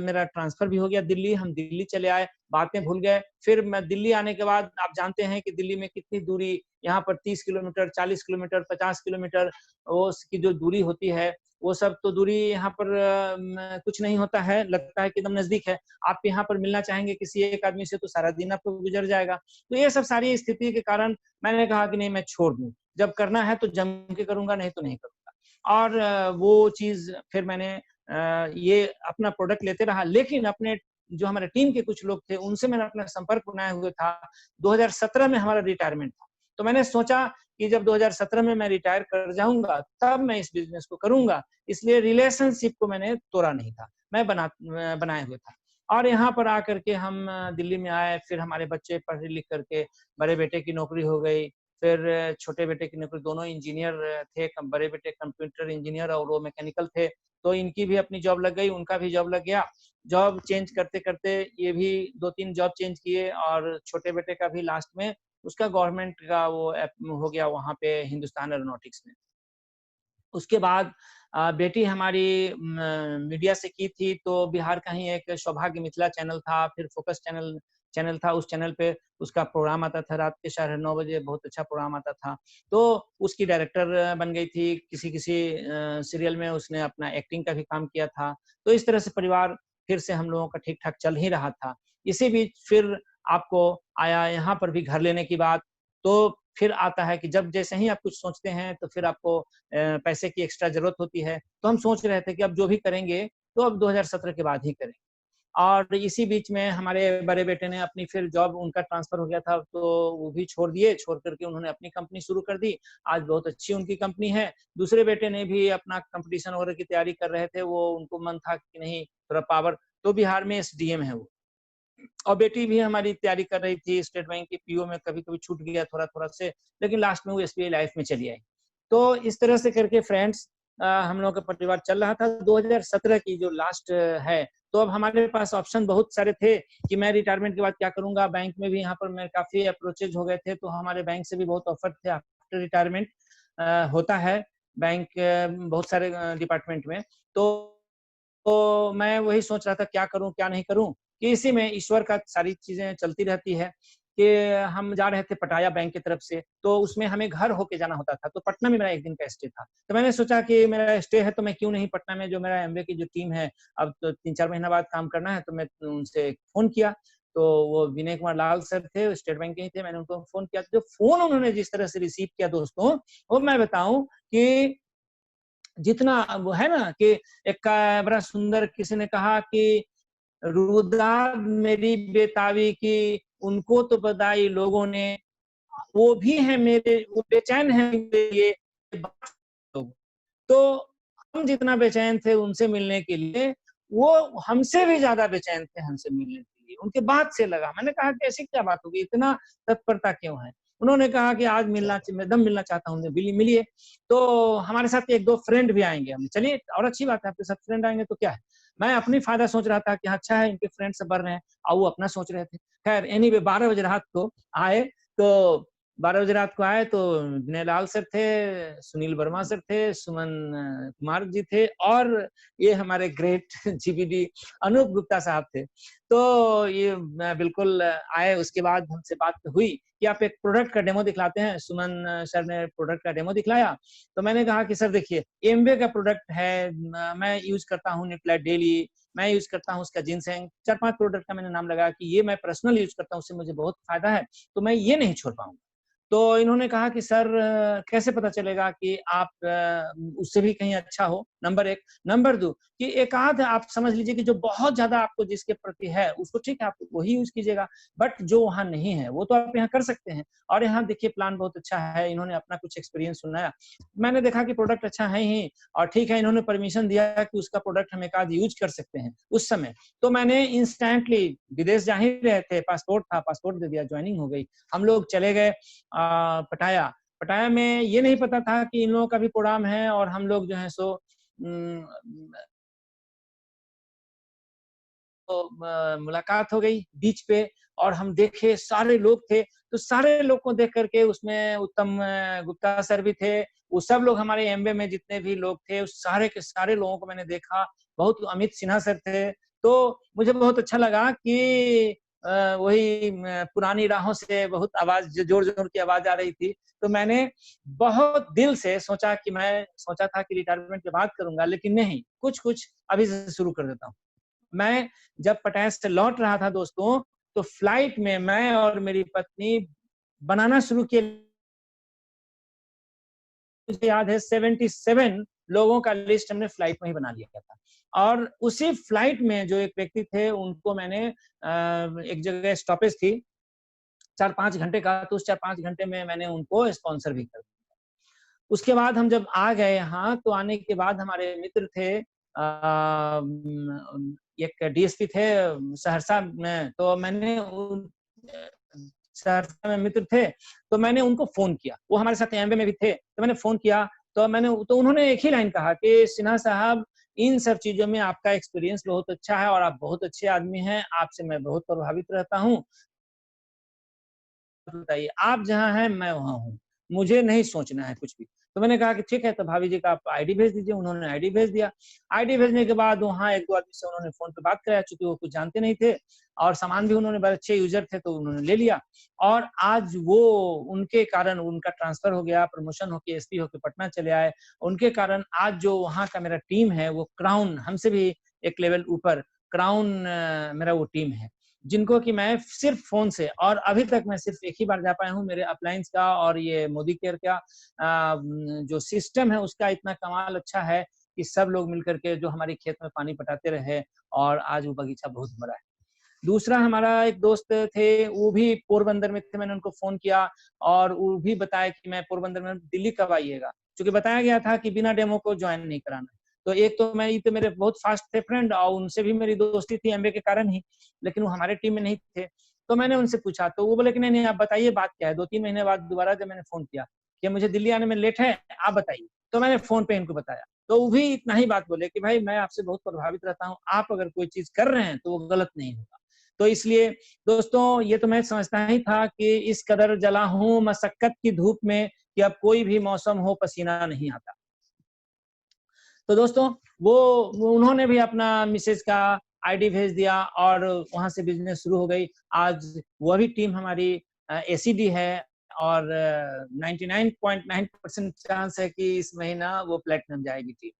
मेरा ट्रांसफर भी हो गया दिल्ली, हम दिल्ली चले आए, बातें भूल गए। फिर मैं दिल्ली आने के बाद आप जानते हैं कि दिल्ली में कितनी दूरी, यहाँ पर 30 किलोमीटर, 40 किलोमीटर, 50 किलोमीटर वो उसकी जो दूरी होती है, वो सब तो दूरी यहाँ पर कुछ नहीं होता है, लगता है कि एकदम नजदीक है। आप यहाँ पर मिलना चाहेंगे किसी एक आदमी से तो सारा दिन आपको गुजर जाएगा। तो ये सब सारी स्थिति के कारण मैंने कहा कि नहीं, मैं छोड़ दूं, जब करना है तो जम के करूंगा, नहीं तो नहीं करूंगा। और वो चीज फिर मैंने ये अपना प्रोडक्ट लेते रहा, लेकिन अपने जो हमारे टीम के कुछ लोग थे उनसे मैंने अपना संपर्क बनाए हुए था। 2017 में हमारा रिटायरमेंट था, तो मैंने सोचा कि जब 2017 में मैं रिटायर कर जाऊंगा तब मैं इस बिजनेस को करूंगा, इसलिए रिलेशनशिप को मैंने तोड़ा नहीं था, मैं बनाए हुए था। और यहाँ पर आकर के हम दिल्ली में आए, फिर हमारे बच्चे पढ़ लिख करके, बड़े बेटे की नौकरी हो गई, फिर छोटे बेटे की नौकरी, दोनों इंजीनियर थे, बड़े बेटे कंप्यूटर इंजीनियर और वो मैकेनिकल थे, तो इनकी भी अपनी जॉब लग गई, उनका भी जॉब लग गया। जॉब चेंज करते-करते ये भी 2-3 जॉब चेंज किए और छोटे बेटे का भी लास्ट में उसका गवर्नमेंट का वो हो गया वहाँ पे हिंदुस्तान एरोनॉटिक्स में। उसके बाद बेटी हमारी मीडिया से की थी, तो बिहार का ही एक सौभाग्य मिथिला चैनल था, फिर फोकस चैनल चैनल था, उस चैनल पे उसका प्रोग्राम आता था रात के 9:30 बजे, बहुत अच्छा प्रोग्राम आता था। तो उसकी डायरेक्टर बन गई थी, किसी-किसी सीरियल में उसने अपना एक्टिंग का भी काम किया था। तो इस तरह से परिवार फिर से हम लोगों का ठीक-ठाक चल ही रहा था। इसी बीच फिर आपको आया यहाँ पर भी घर लेने की बात, तो फिर आता है कि जब जैसे ही आप कुछ सोचते हैं, तो फिर आपको पैसे की एक्स्ट्रा ज़रूरत होती है। तो हम सोच रहे थे कि अब जो भी करेंगे, तो अब 2017 के बाद ही करें। और इसी बीच में हमारे बड़े बेटे ने अपनी फिर जॉब उनका ट्रांसफ़र हो गया था, तो वो भी छोड़ दिए, छोड़ कर के उन्होंने अपनी कंपनी शुरू कर दी। आज बहुत अच्छी उनकी कंपनी है। दूसरे बेटे ने भी अपना कॉम्पिटिशन वगैरह की तैयारी कर रहे थे, वो उनको मन था कि नहीं थोड़ा पावर, तो बिहार में एसडीएम है वो। और बेटी भी हमारी तैयारी कर रही थी, स्टेट बैंक की पीओ में कभी-कभी छूट गया थोड़ा-थोड़ा से, लेकिन लास्ट में वो एसबीआई लाइफ में चली आई। तो इस तरह से करके फ्रेंड्स हम लोगों का परिवार चल रहा था। 2017 की जो लास्ट है, तो अब हमारे पास ऑप्शन बहुत सारे थे कि मैं रिटायरमेंट के बाद क्या करूँगा? बैंक में भी यहाँ पर मैं काफ़ी अप्रोचेज़ हो गए थे, तो हमारे बैंक से भी बहुत ऑफर थे आफ्टर रिटायरमेंट होता है बैंक बहुत सारे डिपार्टमेंट में। तो मैं वही सोच रहा था क्या करूँ, क्या नहीं करूँ? कि इसी में ईश्वर का सारी चीज़ें चलती रहती है कि हम जा रहे थे पटाया बैंक की तरफ से, तो उसमें हमें घर होके जाना होता था, तो पटना में मेरा 1 दिन का स्टे था। तो मैंने सोचा कि मेरा स्टे है तो मैं क्यों नहीं पटना में जो मेरा एमबीए की जो टीम है, अब तो 3-4 महीना बाद काम करना है, तो मैं उनसे फ़ोन किया, तो वो विनय कुमार लाल सर थे, स्टेट बैंक के ही थे, मैंने उनको फ़ोन किया, तो जो फ़ोन उन्होंने जिस तरह से रिसीव किया दोस्तों, वो मैं बताऊँ कि जितना वो है ना कि एक बड़ा सुंदर किसी ने कहा कि रुदा मेरी बेतावी की उनको तो बधाई लोगों ने, वो भी है मेरे, वो बेचैन है मेरे लिए लोग। तो हम जितना बेचैन थे उनसे मिलने के लिए, वो हमसे भी ज़्यादा बेचैन थे हमसे मिलने के लिए। उनके बात से लगा। मैंने कहा कि ऐसी क्या बात होगी? इतना तत्परता क्यों है? उन्होंने कहा कि आज मैं एकदम मिलना चाहता हूँ, मिलिए। तो हमारे साथ 1-2 फ्रेंड भी आएँगे। हमने चलिए और अच्छी बात है आपके साथ फ्रेंड आएँगे तो क्या है? मैं अपनी फ़ायदा सोच रहा था कि अच्छा है इनके फ्रेंड सब बढ़ रहे हैं और वो अपना सोच रहे थे। ख़ैर एनीवे 12 बजे रात को आए, तो 12 बजे रात को आए तो विनय सर थे, सुनील वर्मा सर थे, सुमन कुमार जी थे और ये हमारे ग्रेट जीबीडी अनूप गुप्ता साहब थे। तो ये बिल्कुल आए, उसके बाद हमसे बात हुई कि आप एक प्रोडक्ट का डेमो दिखलाते हैं। सुमन सर ने प्रोडक्ट का डेमो दिखलाया, तो मैंने कहा कि सर देखिए एमवे का प्रोडक्ट है, मैं यूज़ करता हूँ न्यूट्रिलाइट डेली, मैं यूज़ करता हूँ उसका जिनसेंग, 4-5 प्रोडक्ट का मैंने नाम लगाया कि ये मैं पर्सनल यूज़ करता हूँ, उससे मुझे बहुत फ़ायदा है, तो मैं ये नहीं छोड़ पाऊँगा। तो इन्होंने कहा कि सर कैसे पता चलेगा कि आप उससे भी कहीं अच्छा हो? नंबर 1, नंबर 2 कि एक-आध आप समझ लीजिए कि जो बहुत ज़्यादा आपको जिसके प्रति है, उसको ठीक है आप वही यूज़ कीजिएगा, बट जो वहाँ नहीं है, वो तो आप यहाँ कर सकते हैं। और यहाँ देखिए प्लान बहुत अच्छा है, इन्होंने अपना कुछ एक्सपीरियंस सुनाया। मैंने देखा कि प्रोडक्ट अच्छा है ही और ठीक है, इन्होंने परमिशन दिया कि उसका प्रोडक्ट हम एक-आध यूज़ कर सकते हैं, उस समय। तो मैंने इंस्टेंटली विदेश जा ही रहे थे, पासपोर्ट था, पासपोर्ट दे दिया, जॉइनिंग हो गई। हम लोग चले गए पटाया। पटाया में ये नहीं पता था कि इन लोगों का भी प्रोग्राम है और हम लोग जो है सो उम, मुलाकात हो गई बीच पे और हम देखे सारे लोग थे, तो सारे लोग को देख कर के उसमें उत्तम गुप्ता सर भी थे, वो सब लोग हमारे एमबीए में जितने भी लोग थे, उस सारे के सारे लोगों को मैंने देखा, बहुत अमित सिन्हा सर थे, तो मुझे बहुत अच्छा लगा कि वही पुरानी राहों से बहुत आवाज़ ज़ोर-ज़ोर की आवाज़ आ रही थी, तो मैंने बहुत दिल से सोचा कि मैं सोचा था कि रिटायरमेंट के बाद करूँगा, लेकिन नहीं, कुछ-कुछ अभी से शुरू कर देता हूँ। मैं जब पटाया से लौट रहा था दोस्तों, तो फ्लाइट में मैं और मेरी पत्नी बनाना शुरू किए, मुझे याद है 77 लोगों का लिस्ट हमने फ्लाइट में ही बना लिया था। और उसी फ्लाइट में जो एक व्यक्ति थे उनको मैंने एक जगह स्टॉपेज थी 4-5 घंटे का, तो उस 4-5 घंटे में मैंने उनको स्पॉन्सर भी कर दिया। उसके बाद हम जब आ गए यहाँ, तो आने के बाद हमारे मित्र थे एक डीएसपी थे सहरसा में, तो मैंने सहरसा में मित्र थे, तो मैंने उनको फोन किया, वो हमारे साथ एमबीए में भी थे, तो मैंने फोन किया, तो उन्होंने एक ही लाइन कहा कि सिन्हा साहब, इन सब चीजों में आपका एक्सपीरियंस बहुत अच्छा है और आप बहुत अच्छे आदमी हैं, आपसे मैं बहुत प्रभावित रहता हूँ, बताइए आप जहाँ हैं मैं वहाँ हूँ, मुझे नहीं सोचना है कुछ भी। तो मैंने कहा कि ठीक है, तो भाभी जी का आप आईडी भेज दीजिए। उन्होंने आईडी भेज दिया। आईडी भेजने के बाद वहाँ 1-2 आदमी से उन्होंने फोन पे बात कराया, चूंकि वो कुछ जानते नहीं थे और सामान भी उन्होंने बड़े अच्छे यूजर थे तो उन्होंने ले लिया। और आज वो उनके कारण उनका ट्रांसफर हो गया, प्रमोशन होके एसपी होके पटना चले आए। उनके कारण आज जो वहाँ का मेरा टीम है वो क्राउन, हमसे भी एक लेवल ऊपर क्राउन मेरा वो टीम है, जिनको कि मैं सिर्फ फोन से, और अभी तक मैं सिर्फ एक ही बार जा पाया हूँ। मेरे अप्लायंस का और ये मोदी केयर का जो सिस्टम है उसका इतना कमाल अच्छा है कि सब लोग मिलकर के जो हमारे खेत में पानी पटाते रहे और आज वो बगीचा बहुत बड़ा है। दूसरा हमारा एक दोस्त थे, वो भी पोरबंदर में थे, मैंने उनको फोन किया और वो भी बताया कि मैं पोरबंदर में, दिल्ली कब आइएगा, क्योंकि बताया गया था कि बिना डेमो को ज्वाइन नहीं कराना। तो एक तो मेरे बहुत फास्ट थे फ्रेंड और उनसे भी मेरी दोस्ती थी एमबीए के कारण ही, लेकिन वो हमारे टीम में नहीं थे। तो मैंने उनसे पूछा तो वो बोले कि नहीं आप बताइए बात क्या है। 2-3 महीने बाद दोबारा जब मैंने फोन किया कि मुझे दिल्ली आने में लेट है, आप बताइए, तो मैंने फोन पे इनको बताया। तो वो भी इतना ही बात बोले कि भाई मैं आपसे बहुत प्रभावित रहता हूँ, आप अगर कोई चीज कर रहे हैं तो वो गलत नहीं होगा। तो इसलिए दोस्तों ये तो मैं समझता ही था कि इस कदर जला हूं मशक्कत की धूप में कि अब कोई भी मौसम हो पसीना नहीं आता। तो दोस्तों वो उन्होंने भी अपना मिसेज का आईडी भेज दिया और वहां से बिजनेस शुरू हो गई। आज वह भी टीम हमारी एसीडी है और 99.9% चांस है कि इस महीना वो प्लेटिनम जाएगी टीम।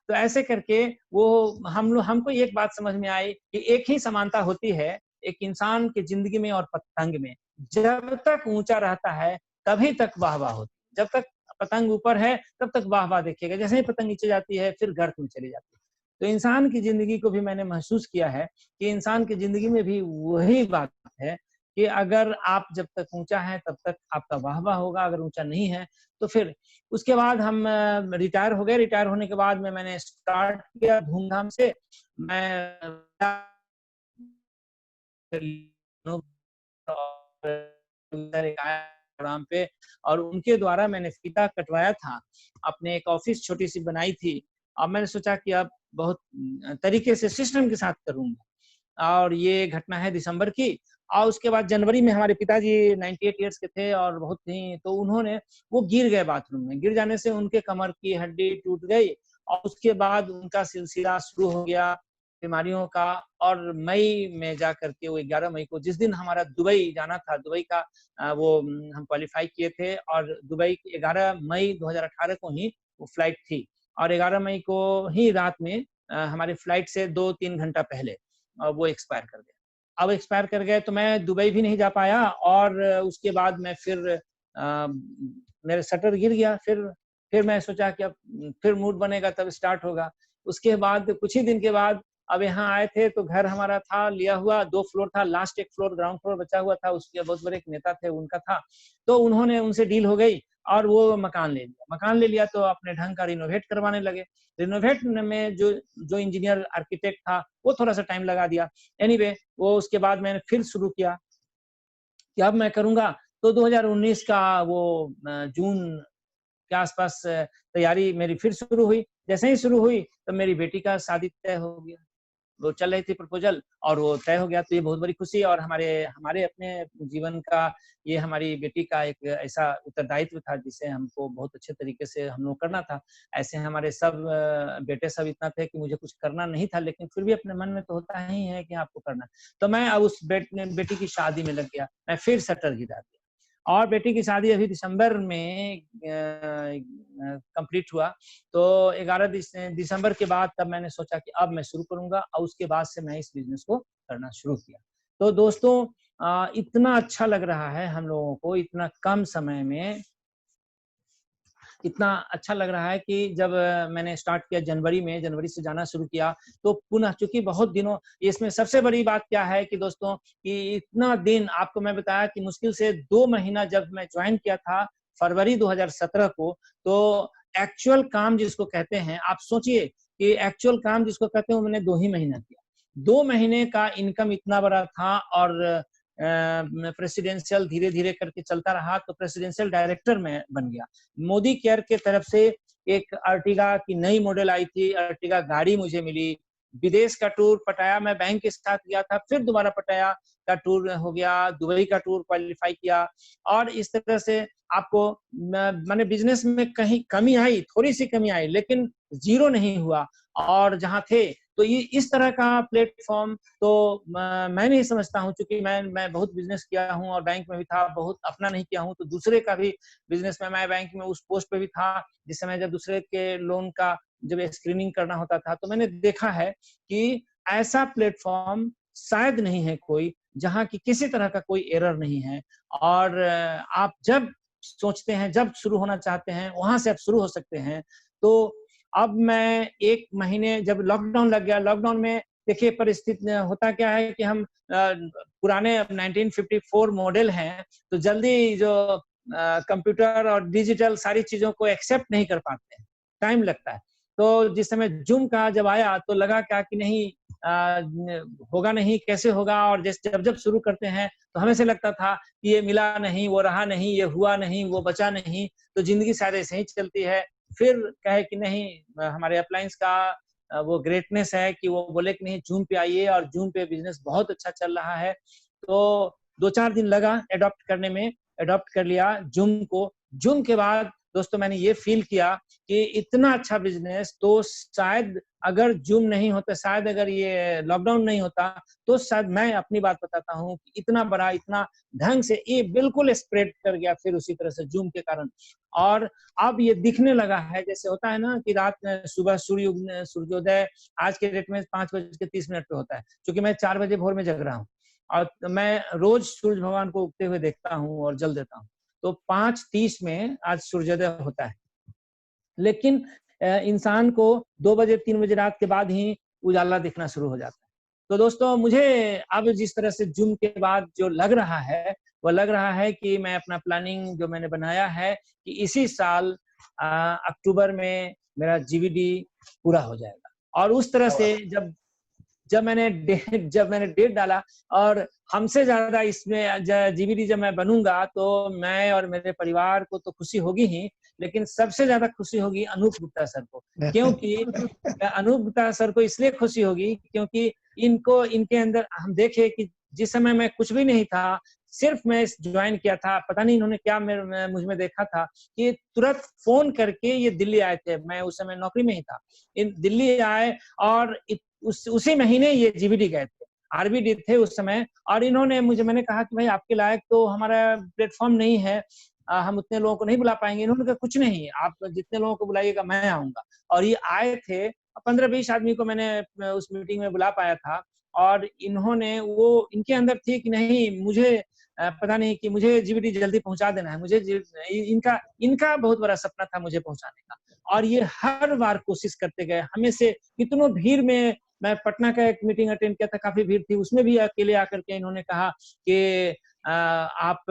तो ऐसे करके वो हमको एक बात समझ में आई कि एक ही समानता होती है एक इंसान की जिंदगी में और पतंग में। जब तक ऊंचा रहता है तभी तक वाहवाह होती है, जब तक पतंग ऊपर है तब तक वाहवाह देखिएगा, जैसे ही पतंग नीचे जाती है फिर गर्त में चली जाती है। तो इंसान की जिंदगी को भी मैंने महसूस किया है कि इंसान की जिंदगी में भी वही बात है कि अगर आप जब तक ऊंचा है तब तक आपका वाहवाह होगा, अगर ऊंचा नहीं है तो फिर। उसके बाद हम रिटायर हो गए। रिटायर होने के बाद मैंने स्टार्ट किया धूमधाम से। मैं प्रोग्राम पे और उनके द्वारा मैंने फीता कटवाया था, अपने एक ऑफिस छोटी सी बनाई थी। अब मैंने सोचा कि अब बहुत तरीके से सिस्टम के साथ करूंगा और ये घटना है दिसंबर की। और उसके बाद जनवरी में हमारे पिताजी 98 ईयर्स के थे और बहुत ही, तो उन्होंने वो गिर गए बाथरूम में। गिर जाने से उनके कमर की हड्डी टूट गई और उसके बाद उनका सिलसिला शुरू हो गया बीमारियों का। और मई में जा करके वो 11 मई को, जिस दिन हमारा दुबई जाना था, दुबई का वो हम क्वालिफाई किए थे और दुबई 11 मई 2018 को ही वो फ्लाइट थी और 11 मई को ही रात में हमारी फ्लाइट से 2-3 घंटा पहले वो एक्सपायर कर गए। अब एक्सपायर कर गए तो मैं दुबई भी नहीं जा पाया और उसके बाद मैं मेरे शटर गिर गया। फिर मैं सोचा कि अब फिर मूड बनेगा तब स्टार्ट होगा। उसके बाद कुछ ही दिन के बाद अब यहाँ आए थे तो घर हमारा था लिया हुआ, 2 फ्लोर था, लास्ट एक फ्लोर ग्राउंड फ्लोर बचा हुआ था, उसके बहुत बड़े एक नेता थे उनका था, तो उन्होंने उनसे डील हो गई और वो मकान ले लिया। मकान ले लिया तो अपने ढंग का रिनोवेट करवाने लगे। रिनोवेट में जो इंजीनियर आर्किटेक्ट था वो थोड़ा सा टाइम लगा दिया। एनीवे वो उसके बाद मैंने फिर शुरू किया कि अब मैं करूंगा। तो 2019 का वो जून के आसपास तैयारी मेरी फिर शुरू हुई। जैसे ही शुरू हुई तो मेरी बेटी का शादी तय हो गया। वो चल रही थी प्रपोजल और वो तय हो गया, तो ये बहुत बड़ी खुशी। और हमारे अपने जीवन का ये हमारी बेटी का एक ऐसा उत्तरदायित्व था जिसे हमको बहुत अच्छे तरीके से हम लोग करना था। ऐसे हमारे सब बेटे सब इतना थे कि मुझे कुछ करना नहीं था, लेकिन फिर भी अपने मन में तो होता ही है कि आपको करना। तो मैं अब उस बेटी की शादी में लग गया। मैं फिर शटर गिरा दिया और बेटी की शादी अभी दिसंबर में कंप्लीट हुआ। तो 11 दिसंबर के बाद तब मैंने सोचा कि अब मैं शुरू करूंगा और उसके बाद से मैं इस बिजनेस को करना शुरू किया। तो दोस्तों इतना अच्छा लग रहा है हम लोगों को, इतना कम समय में इतना अच्छा लग रहा है कि जब मैंने स्टार्ट किया जनवरी से जाना शुरू किया तो पुनः, चूंकि बहुत दिनों, इसमें सबसे बड़ी बात क्या है कि दोस्तों कि इतना दिन आपको मैं बताया कि मुश्किल से 2 महीना जब मैं ज्वाइन किया था फरवरी 2017 को, तो एक्चुअल काम जिसको कहते हैं, आप सोचिए कि एक्चुअल काम जिसको कहते हैं वो मैंने 2 ही महीना किया। 2 महीने का इनकम इतना बड़ा था और प्रेसिडेंशियल धीरे धीरे करके चलता रहा तो प्रेसिडेंशियल डायरेक्टर में बन गया। मोदी केयर के तरफ से एक अर्टिगा की नई मॉडल आई थी, अर्टिगा गाड़ी मुझे मिली। विदेश का टूर पटाया, मैं बैंक के साथ गया था, फिर दोबारा पटाया का टूर हो गया, दुबई का टूर क्वालिफाई किया। और इस तरह से आपको मैंने बिजनेस में कहीं कमी आई, थोड़ी सी कमी आई, लेकिन जीरो नहीं हुआ। और जहां थे तो ये इस तरह का प्लेटफॉर्म तो मैं नहीं समझता हूँ, क्योंकि मैं बहुत बिजनेस किया हूँ और बैंक में भी था, बहुत अपना नहीं किया हूँ तो दूसरे का भी बिजनेस में मैं बैंक में उस पोस्ट पे भी था जिस समय जब दूसरे के लोन का जब स्क्रीनिंग करना होता था। तो मैंने देखा है कि ऐसा प्लेटफॉर्म शायद नहीं है कोई जहाँ की किसी तरह का कोई एरर नहीं है। और आप जब सोचते हैं, जब शुरू होना चाहते हैं, वहां से आप शुरू हो सकते हैं। तो अब मैं 1 महीने जब लॉकडाउन लग गया, लॉकडाउन में देखिए परिस्थिति होता क्या है कि हम पुराने 1954 मॉडल हैं तो जल्दी जो कंप्यूटर और डिजिटल सारी चीजों को एक्सेप्ट नहीं कर पाते हैं, टाइम लगता है। तो जिस समय जूम का जब आया तो लगा क्या कि नहीं होगा नहीं, कैसे होगा। और जब शुरू करते हैं तो हमें से लगता था कि ये मिला नहीं, वो रहा नहीं, ये हुआ नहीं, वो बचा नहीं, तो जिंदगी शायद ऐसे ही चलती है। फिर कहे कि नहीं, हमारे अप्लायंस का वो ग्रेटनेस है कि वो बोले कि नहीं जूम पे आइए, और जूम पे बिजनेस बहुत अच्छा चल रहा है। तो 2-4 दिन लगा एडॉप्ट करने में, एडॉप्ट कर लिया जूम को। जूम के बाद दोस्तों मैंने ये फील किया कि इतना अच्छा बिजनेस तो शायद अगर जूम नहीं होता, शायद अगर ये लॉकडाउन नहीं होता तो शायद, मैं अपनी बात बताता हूँ, इतना बड़ा, इतना ढंग से ये बिल्कुल स्प्रेड कर गया फिर उसी तरह से जूम के कारण। और अब ये दिखने लगा है, जैसे होता है ना कि रात में सुबह सूर्योदय आज के डेट में 5:30 पे होता है, क्योंकि मैं 4 बजे भोर में जग रहा हूँ और मैं रोज सूर्य भगवान को उगते हुए देखता हूँ और जल देता हूँ। तो 5:30 में आज सूर्योदय होता है, लेकिन इंसान को 2 बजे 3 बजे रात के बाद ही उजाला दिखना शुरू हो जाता है। तो दोस्तों मुझे अब जिस तरह से जूम के बाद जो लग रहा है, वो लग रहा है कि मैं अपना प्लानिंग जो मैंने बनाया है कि इसी साल अक्टूबर में मेरा जीवीडी पूरा हो जाएगा। और उस तरह से जब मैंने डेट डाला, और हमसे ज्यादा इसमें जीवीडी जब मैं बनूंगा तो मैं और मेरे परिवार को तो खुशी होगी ही, लेकिन सबसे ज्यादा खुशी होगी अनूप गुप्ता सर को। क्योंकि अनूप गुप्ता सर को इसलिए खुशी होगी क्योंकि इनके अंदर हम देखे कि जिस समय मैं कुछ भी नहीं था, सिर्फ मैं ज्वाइन किया था, पता नहीं इन्होंने क्या मुझ में देखा था कि तुरंत फोन करके ये दिल्ली आए थे। मैं उस समय नौकरी में ही था, इन दिल्ली आए और उसी महीने ये जीवीडी गए थे, आरबीडी थे उस समय। और इन्होंने मैंने कहा कि भाई आपके लायक तो हमारा प्लेटफॉर्म नहीं है, हम उतने लोगों को नहीं बुला पाएंगे। इन्होंने कहा कुछ नहीं, आप जितने लोगों को बुलाइएगा मैं आऊंगा। और ये आए थे, 15-20 आदमी को मैंने उस मीटिंग में बुला पाया था। और इन्होंने वो इनके अंदर थी कि नहीं, मुझे पता नहीं कि मुझे जीवीडी जल्दी पहुंचा देना है, मुझे इनका बहुत बड़ा सपना था मुझे पहुंचाने का। और ये हर बार कोशिश करते गए, हमें से कितनों भीड़ में, मैं पटना का एक मीटिंग अटेंड किया था, काफी भीड़ थी, उसमें भी अकेले आकर के इन्होंने कहा कि आप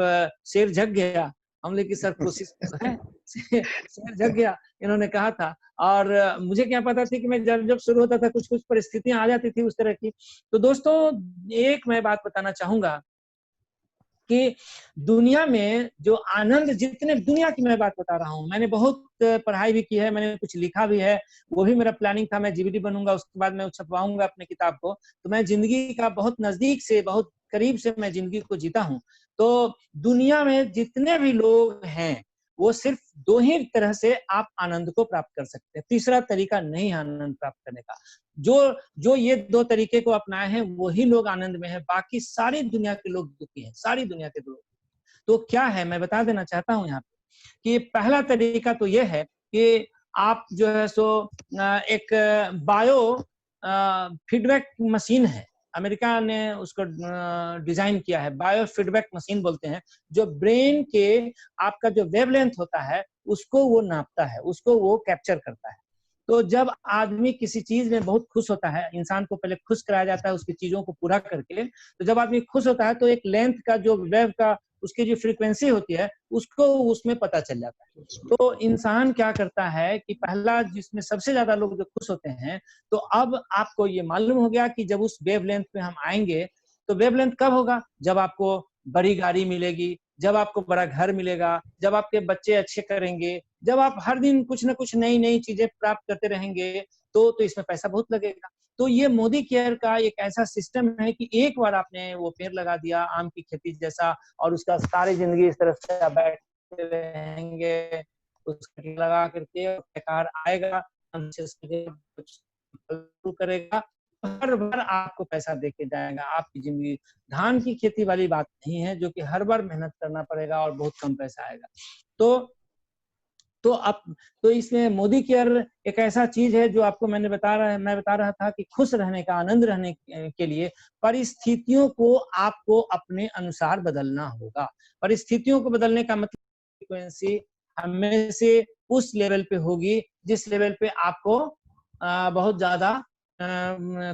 शेर जग गया। हमने की सर कोशिश है, शेर जग गया इन्होंने कहा था। और मुझे क्या पता थी कि मैं जब शुरू होता था कुछ परिस्थितियां आ जाती थी उस तरह की। तो दोस्तों एक मैं बात बताना चाहूंगा कि दुनिया में जो आनंद, जितने दुनिया की मैं बात बता रहा हूँ, मैंने बहुत पढ़ाई भी की है, मैंने कुछ लिखा भी है, वो भी मेरा प्लानिंग था, मैं जीवीडी बनूंगा उसके बाद मैं छपवाऊंगा अपने किताब को। तो मैं जिंदगी का बहुत नजदीक से, बहुत करीब से मैं जिंदगी को जीता हूँ। तो दुनिया में जितने भी लोग हैं वो सिर्फ 2 ही तरह से आप आनंद को प्राप्त कर सकते हैं, तीसरा तरीका नहीं आनंद प्राप्त करने का। जो ये 2 तरीके को अपनाए हैं वही लोग आनंद में है, बाकी सारी दुनिया के लोग दुखी हैं, सारी दुनिया के लोग। तो क्या है मैं बता देना चाहता हूँ यहाँ पे कि पहला तरीका तो ये है कि आप जो है सो एक बायो फीडबैक मशीन है, अमेरिका ने उसको डिजाइन किया है, बायो फीडबैक मशीन बोलते हैं, जो ब्रेन के आपका जो वेवलेंथ होता है उसको वो नापता है, उसको वो कैप्चर करता है। तो जब आदमी किसी चीज में बहुत खुश होता है, इंसान को पहले खुश कराया जाता है उसकी चीजों को पूरा करके, तो जब आदमी खुश होता है तो एक लेंथ का जो वेव का उसकी जो फ्रीक्वेंसी होती है उसको उसमें पता चल जाता है। तो इंसान क्या करता है कि पहला, जिसमें सबसे ज्यादा लोग जो खुश होते हैं, तो अब आपको ये मालूम हो गया कि जब उस वेव लेंथ पे हम आएंगे तो वेवलेंथ कब होगा? जब आपको बड़ी गाड़ी मिलेगी, जब आपको बड़ा घर मिलेगा, जब आपके बच्चे अच्छे करेंगे, जब आप हर दिन कुछ ना कुछ नई-नई चीजें प्राप्त करते रहेंगे, तो इसमें पैसा बहुत लगेगा। तो ये मोदी केयर का एक ऐसा सिस्टम है कि एक बार आपने वो पेड़ लगा दिया आम की खेती जैसा, और उसका सारी जिंदगी इस तरह से आप बैठे रहेंगे, उसको लगा करके बेकार आएगा, करेगा, हर बार आपको पैसा देके जाएगा आपकी जिंदगी। धान की खेती वाली बात नहीं है जो कि हर बार मेहनत करना पड़ेगा और बहुत कम पैसा आएगा। तो इसमें मोदी केयर एक ऐसा चीज है जो आपको मैं बता रहा था कि खुश रहने का, आनंद रहने के लिए परिस्थितियों को आपको अपने अनुसार बदलना होगा। परिस्थितियों को बदलने का मतलब फ्रीक्वेंसी हमें से उस लेवल पे होगी जिस लेवल पे आपको बहुत ज्यादा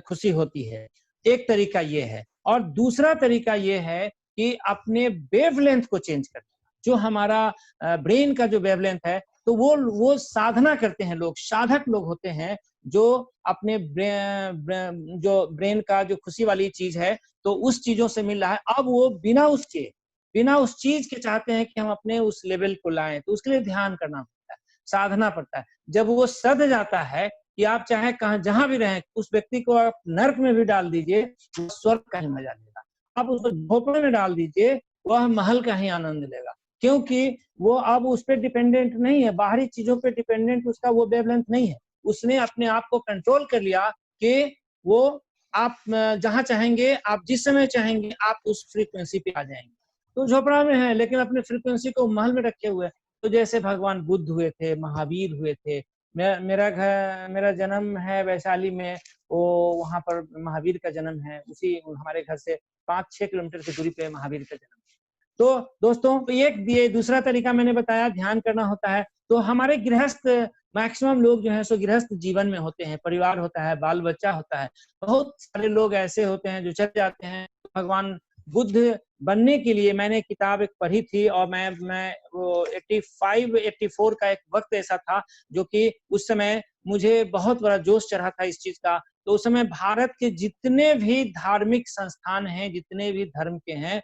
खुशी होती है। एक तरीका ये है, और दूसरा तरीका ये है कि अपने वेवलेंथ को चेंज करना। जो हमारा ब्रेन का जो वेवलेंथ है, तो वो साधना करते हैं लोग, साधक लोग होते हैं जो अपने जो ब्रेन का जो खुशी वाली चीज है तो उस चीजों से मिल रहा है, अब वो बिना उस चीज के चाहते हैं कि हम अपने उस लेवल को लाएं, तो उसके लिए ध्यान करना पड़ता है, साधना पड़ता है। जब वो सध जाता है कि आप चाहे कहां जहां भी रहें, उस व्यक्ति को आप नर्क में भी डाल दीजिए, वो स्वर्ग का ही मजा लेगा। आप उसको झोपड़े में डाल दीजिए, वह महल का ही आनंद लेगा, क्योंकि वो अब उस पर डिपेंडेंट नहीं है, बाहरी चीजों पे डिपेंडेंट उसका वो वेवलेंथ नहीं है। उसने अपने आप को कंट्रोल कर लिया कि वो आप जहां चाहेंगे, आप जिस समय चाहेंगे, आप उस फ्रीक्वेंसी पे आ जाएंगे। तो झोपड़ा में है लेकिन अपने फ्रीक्वेंसी को महल में रखे हुए। तो जैसे भगवान बुद्ध हुए थे, महावीर हुए थे, मेरा जन्म है वैशाली में, वो वहां पर महावीर का जन्म है, उसी हमारे घर से 5-6 किलोमीटर की दूरी पे महावीर का जन्म। तो दोस्तों, ये दूसरा तरीका मैंने बताया, ध्यान करना होता है। तो हमारे गृहस्थ मैक्सिमम लोग जो है सो गृहस्थ जीवन में होते हैं, परिवार होता है, बाल बच्चा होता है। बहुत सारे लोग ऐसे होते हैं जो चले जाते हैं। भगवान बुद्ध बनने के लिए मैंने किताब एक पढ़ी थी, और मैं वो 85-84 का एक वक्त ऐसा था जो कि उस समय मुझे बहुत बड़ा जोश चढ़ा था इस चीज का। तो उस समय भारत के जितने भी धार्मिक संस्थान हैं, जितने भी धर्म के हैं,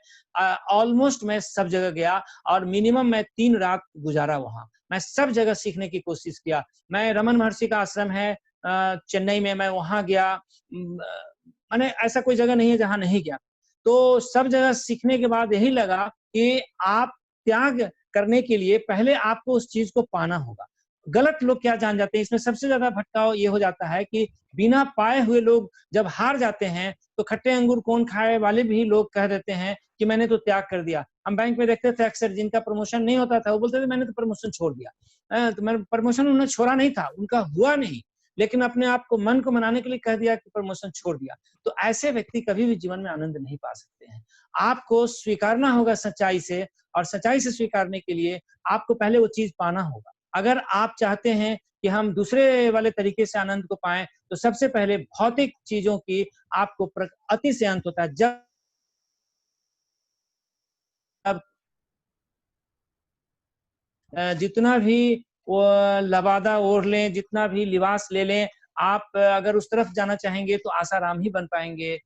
ऑलमोस्ट मैं सब जगह गया, और मिनिमम मैं 3 रात गुजारा वहां। मैं सब जगह सीखने की कोशिश किया। मैं रमन महर्षि का आश्रम है चेन्नई में, मैं वहां गया। मैंने ऐसा कोई जगह नहीं है जहां नहीं गया। तो सब जगह सीखने के बाद यही लगा कि आप त्याग करने के लिए पहले आपको उस चीज को पाना होगा। गलत लोग क्या जान जाते हैं, इसमें सबसे ज्यादा भटकाव ये हो जाता है कि बिना पाए हुए लोग जब हार जाते हैं, तो खट्टे अंगूर कौन खाए वाले भी लोग कह देते हैं कि मैंने तो त्याग कर दिया। हम बैंक में देखते थे अक्सर, जिनका प्रमोशन नहीं होता था वो बोलते थे मैंने तो प्रमोशन छोड़ दिया। तो मैंने प्रमोशन उन्होंने छोड़ा नहीं था, उनका हुआ नहीं, लेकिन अपने आप को मन को मनाने के लिए कह दिया कि प्रमोशन छोड़ दिया। तो ऐसे व्यक्ति कभी भी जीवन में आनंद नहीं पा सकते हैं। आपको स्वीकारना होगा सच्चाई से, और सच्चाई से स्वीकारने के लिए आपको पहले वो चीज पाना होगा। अगर आप चाहते हैं कि हम दूसरे वाले तरीके से आनंद को पाएं, तो सबसे पहले भौतिक चीजों की आपको अति से अंत होता है। जब जितना भी वो लबादा ओढ़ लें, जितना भी लिबास ले लें, आप अगर उस तरफ जाना चाहेंगे तो आसाराम ही बन पाएंगे,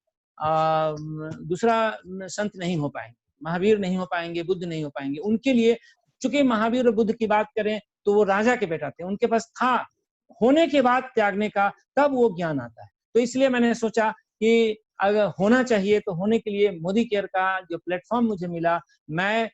दूसरा संत नहीं हो पाएंगे, महावीर नहीं हो पाएंगे, बुद्ध नहीं हो पाएंगे। उनके लिए, चूंकि महावीर और बुद्ध की बात करें तो वो राजा के बेटा थे, उनके पास था होने के बाद त्यागने का, तब वो ज्ञान आता है। तो इसलिए मैंने सोचा कि अगर होना चाहिए तो होने के लिए मोदी केयर का जो प्लेटफॉर्म मुझे मिला, मैं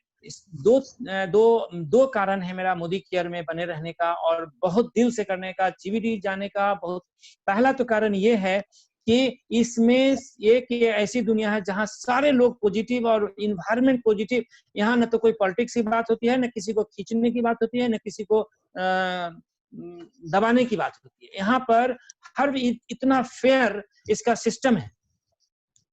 दो कारण है मेरा मोदी केयर में बने रहने का और बहुत दिल से करने का, जीवीडी जाने का। बहुत पहला तो कारण ये है कि इसमें एक ये ऐसी दुनिया है जहां सारे लोग पॉजिटिव और इन्वायरमेंट पॉजिटिव। यहाँ न तो कोई पॉलिटिक्स की बात होती है, न किसी को खींचने की बात होती है, न किसी को दबाने की बात होती है। यहाँ पर हर इतना फेयर इसका सिस्टम है।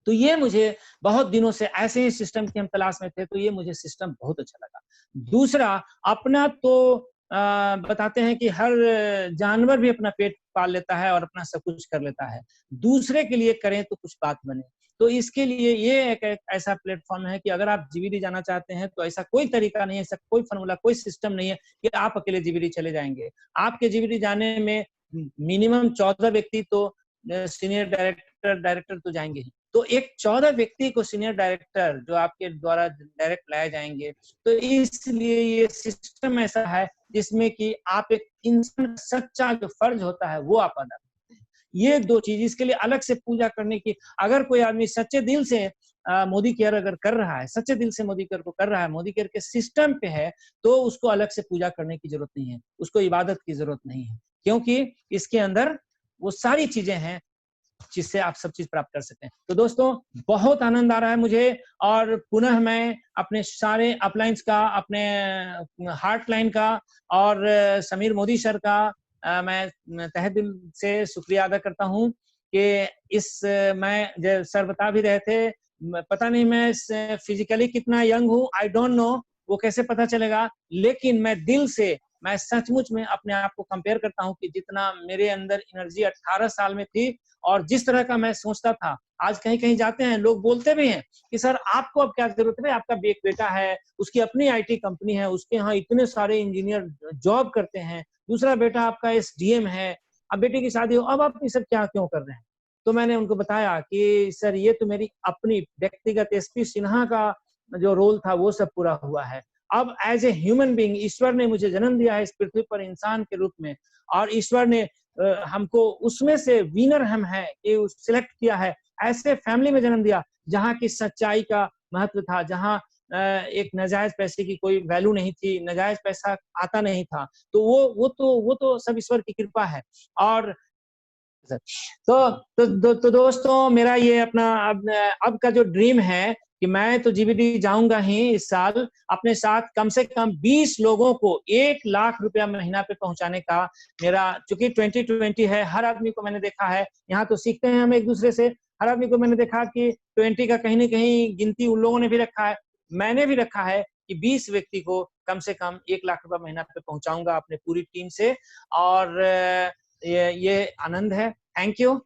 तो ये मुझे बहुत दिनों से ऐसे ही सिस्टम की हम तलाश में थे, तो ये मुझे सिस्टम बहुत अच्छा लगा। दूसरा, अपना तो बताते हैं कि हर जानवर भी अपना पेट पाल लेता है और अपना सब कुछ कर लेता है, दूसरे के लिए करें तो कुछ बात बने। तो इसके लिए ये एक ऐसा प्लेटफॉर्म है कि अगर आप जीवीडी जाना चाहते हैं तो ऐसा कोई तरीका नहीं है, ऐसा कोई फॉर्मूला, कोई सिस्टम नहीं है कि आप अकेले जीवीडी चले जाएंगे। आपके जीवीडी जाने में मिनिमम 14 व्यक्ति तो सीनियर डायरेक्टर डायरेक्टर तो जाएंगे ही, तो एक 14 व्यक्ति को सीनियर डायरेक्टर जो आपके द्वारा डायरेक्ट लाए जाएंगे। तो इसलिए ये सिस्टम ऐसा है जिसमें कि आप एक इंसान सच्चा जो फर्ज होता है वो आप अदा करते हैं। ये दो चीज, इसके लिए अलग से पूजा करने की, अगर कोई आदमी सच्चे दिल से मोदी केयर अगर कर रहा है, सच्चे दिल से मोदी केयर को कर रहा है, मोदी केयर के सिस्टम पे है, तो उसको अलग से पूजा करने की जरूरत नहीं है, उसको इबादत की जरूरत नहीं है, क्योंकि इसके अंदर वो सारी चीजें हैं जिससे आप सब चीज प्राप्त कर सकते हैं। तो दोस्तों बहुत आनंद आ रहा है मुझे, और पुनः मैं अपने सारे अपलाइंस का, अपने हार्ट लाइन का और समीर मोदी सर का मैं तहे दिल से शुक्रिया अदा करता हूँ कि मैं सर बता भी रहे थे, पता नहीं मैं फिजिकली कितना यंग हूँ, आई डोंट नो, वो कैसे पता चलेगा, लेकिन मैं दिल से, मैं सचमुच में अपने आप को कंपेयर करता हूँ कि जितना मेरे अंदर एनर्जी 18 साल में थी और जिस तरह का मैं सोचता था, आज कहीं कहीं जाते हैं लोग बोलते भी हैं कि सर आपको अब क्या जरूरत है, आपका एक बेटा है, उसकी अपनी आईटी कंपनी है, उसके यहाँ इतने सारे इंजीनियर जॉब करते हैं, दूसरा बेटा आपका एसडीएम है, अब बेटे की शादी हो, अब आप ये सब क्या क्यों कर रहे हैं। तो मैंने उनको बताया कि सर ये तो मेरी अपनी व्यक्तिगत एसपी सिन्हा का जो रोल था वो सब पूरा हुआ है। अब एज ए ह्यूमन बीइंग ईश्वर ने मुझे जन्म दिया है इस पृथ्वी पर इंसान के रूप में, और ईश्वर ने हमको उसमें से विनर हम है कि सिलेक्ट किया है, ऐसे फैमिली में जन्म दिया जहाँ की सच्चाई का महत्व था, जहाँ एक नाजायज पैसे की कोई वैल्यू नहीं थी, नाजायज पैसा आता नहीं था, तो वो तो सब ईश्वर की कृपा है। और तो दोस्तों मेरा ये अपना अब का जो ड्रीम है कि मैं तो जीबीडी जाऊंगा ही इस साल, अपने साथ कम से कम 20 लोगों को 1 लाख रुपया महीना पे पहुंचाने का मेरा, चूंकि 2020 है, हर आदमी को मैंने देखा है, यहाँ तो सीखते हैं हम एक दूसरे से, हर आदमी को मैंने देखा कि 20 का कहीं ना कहीं गिनती उन लोगों ने भी रखा है, मैंने भी रखा है कि 20 व्यक्ति को कम से कम 1 लाख रुपया महीना पे पहुंचाऊंगा अपने पूरी टीम से, और ये आनंद है। Thank you.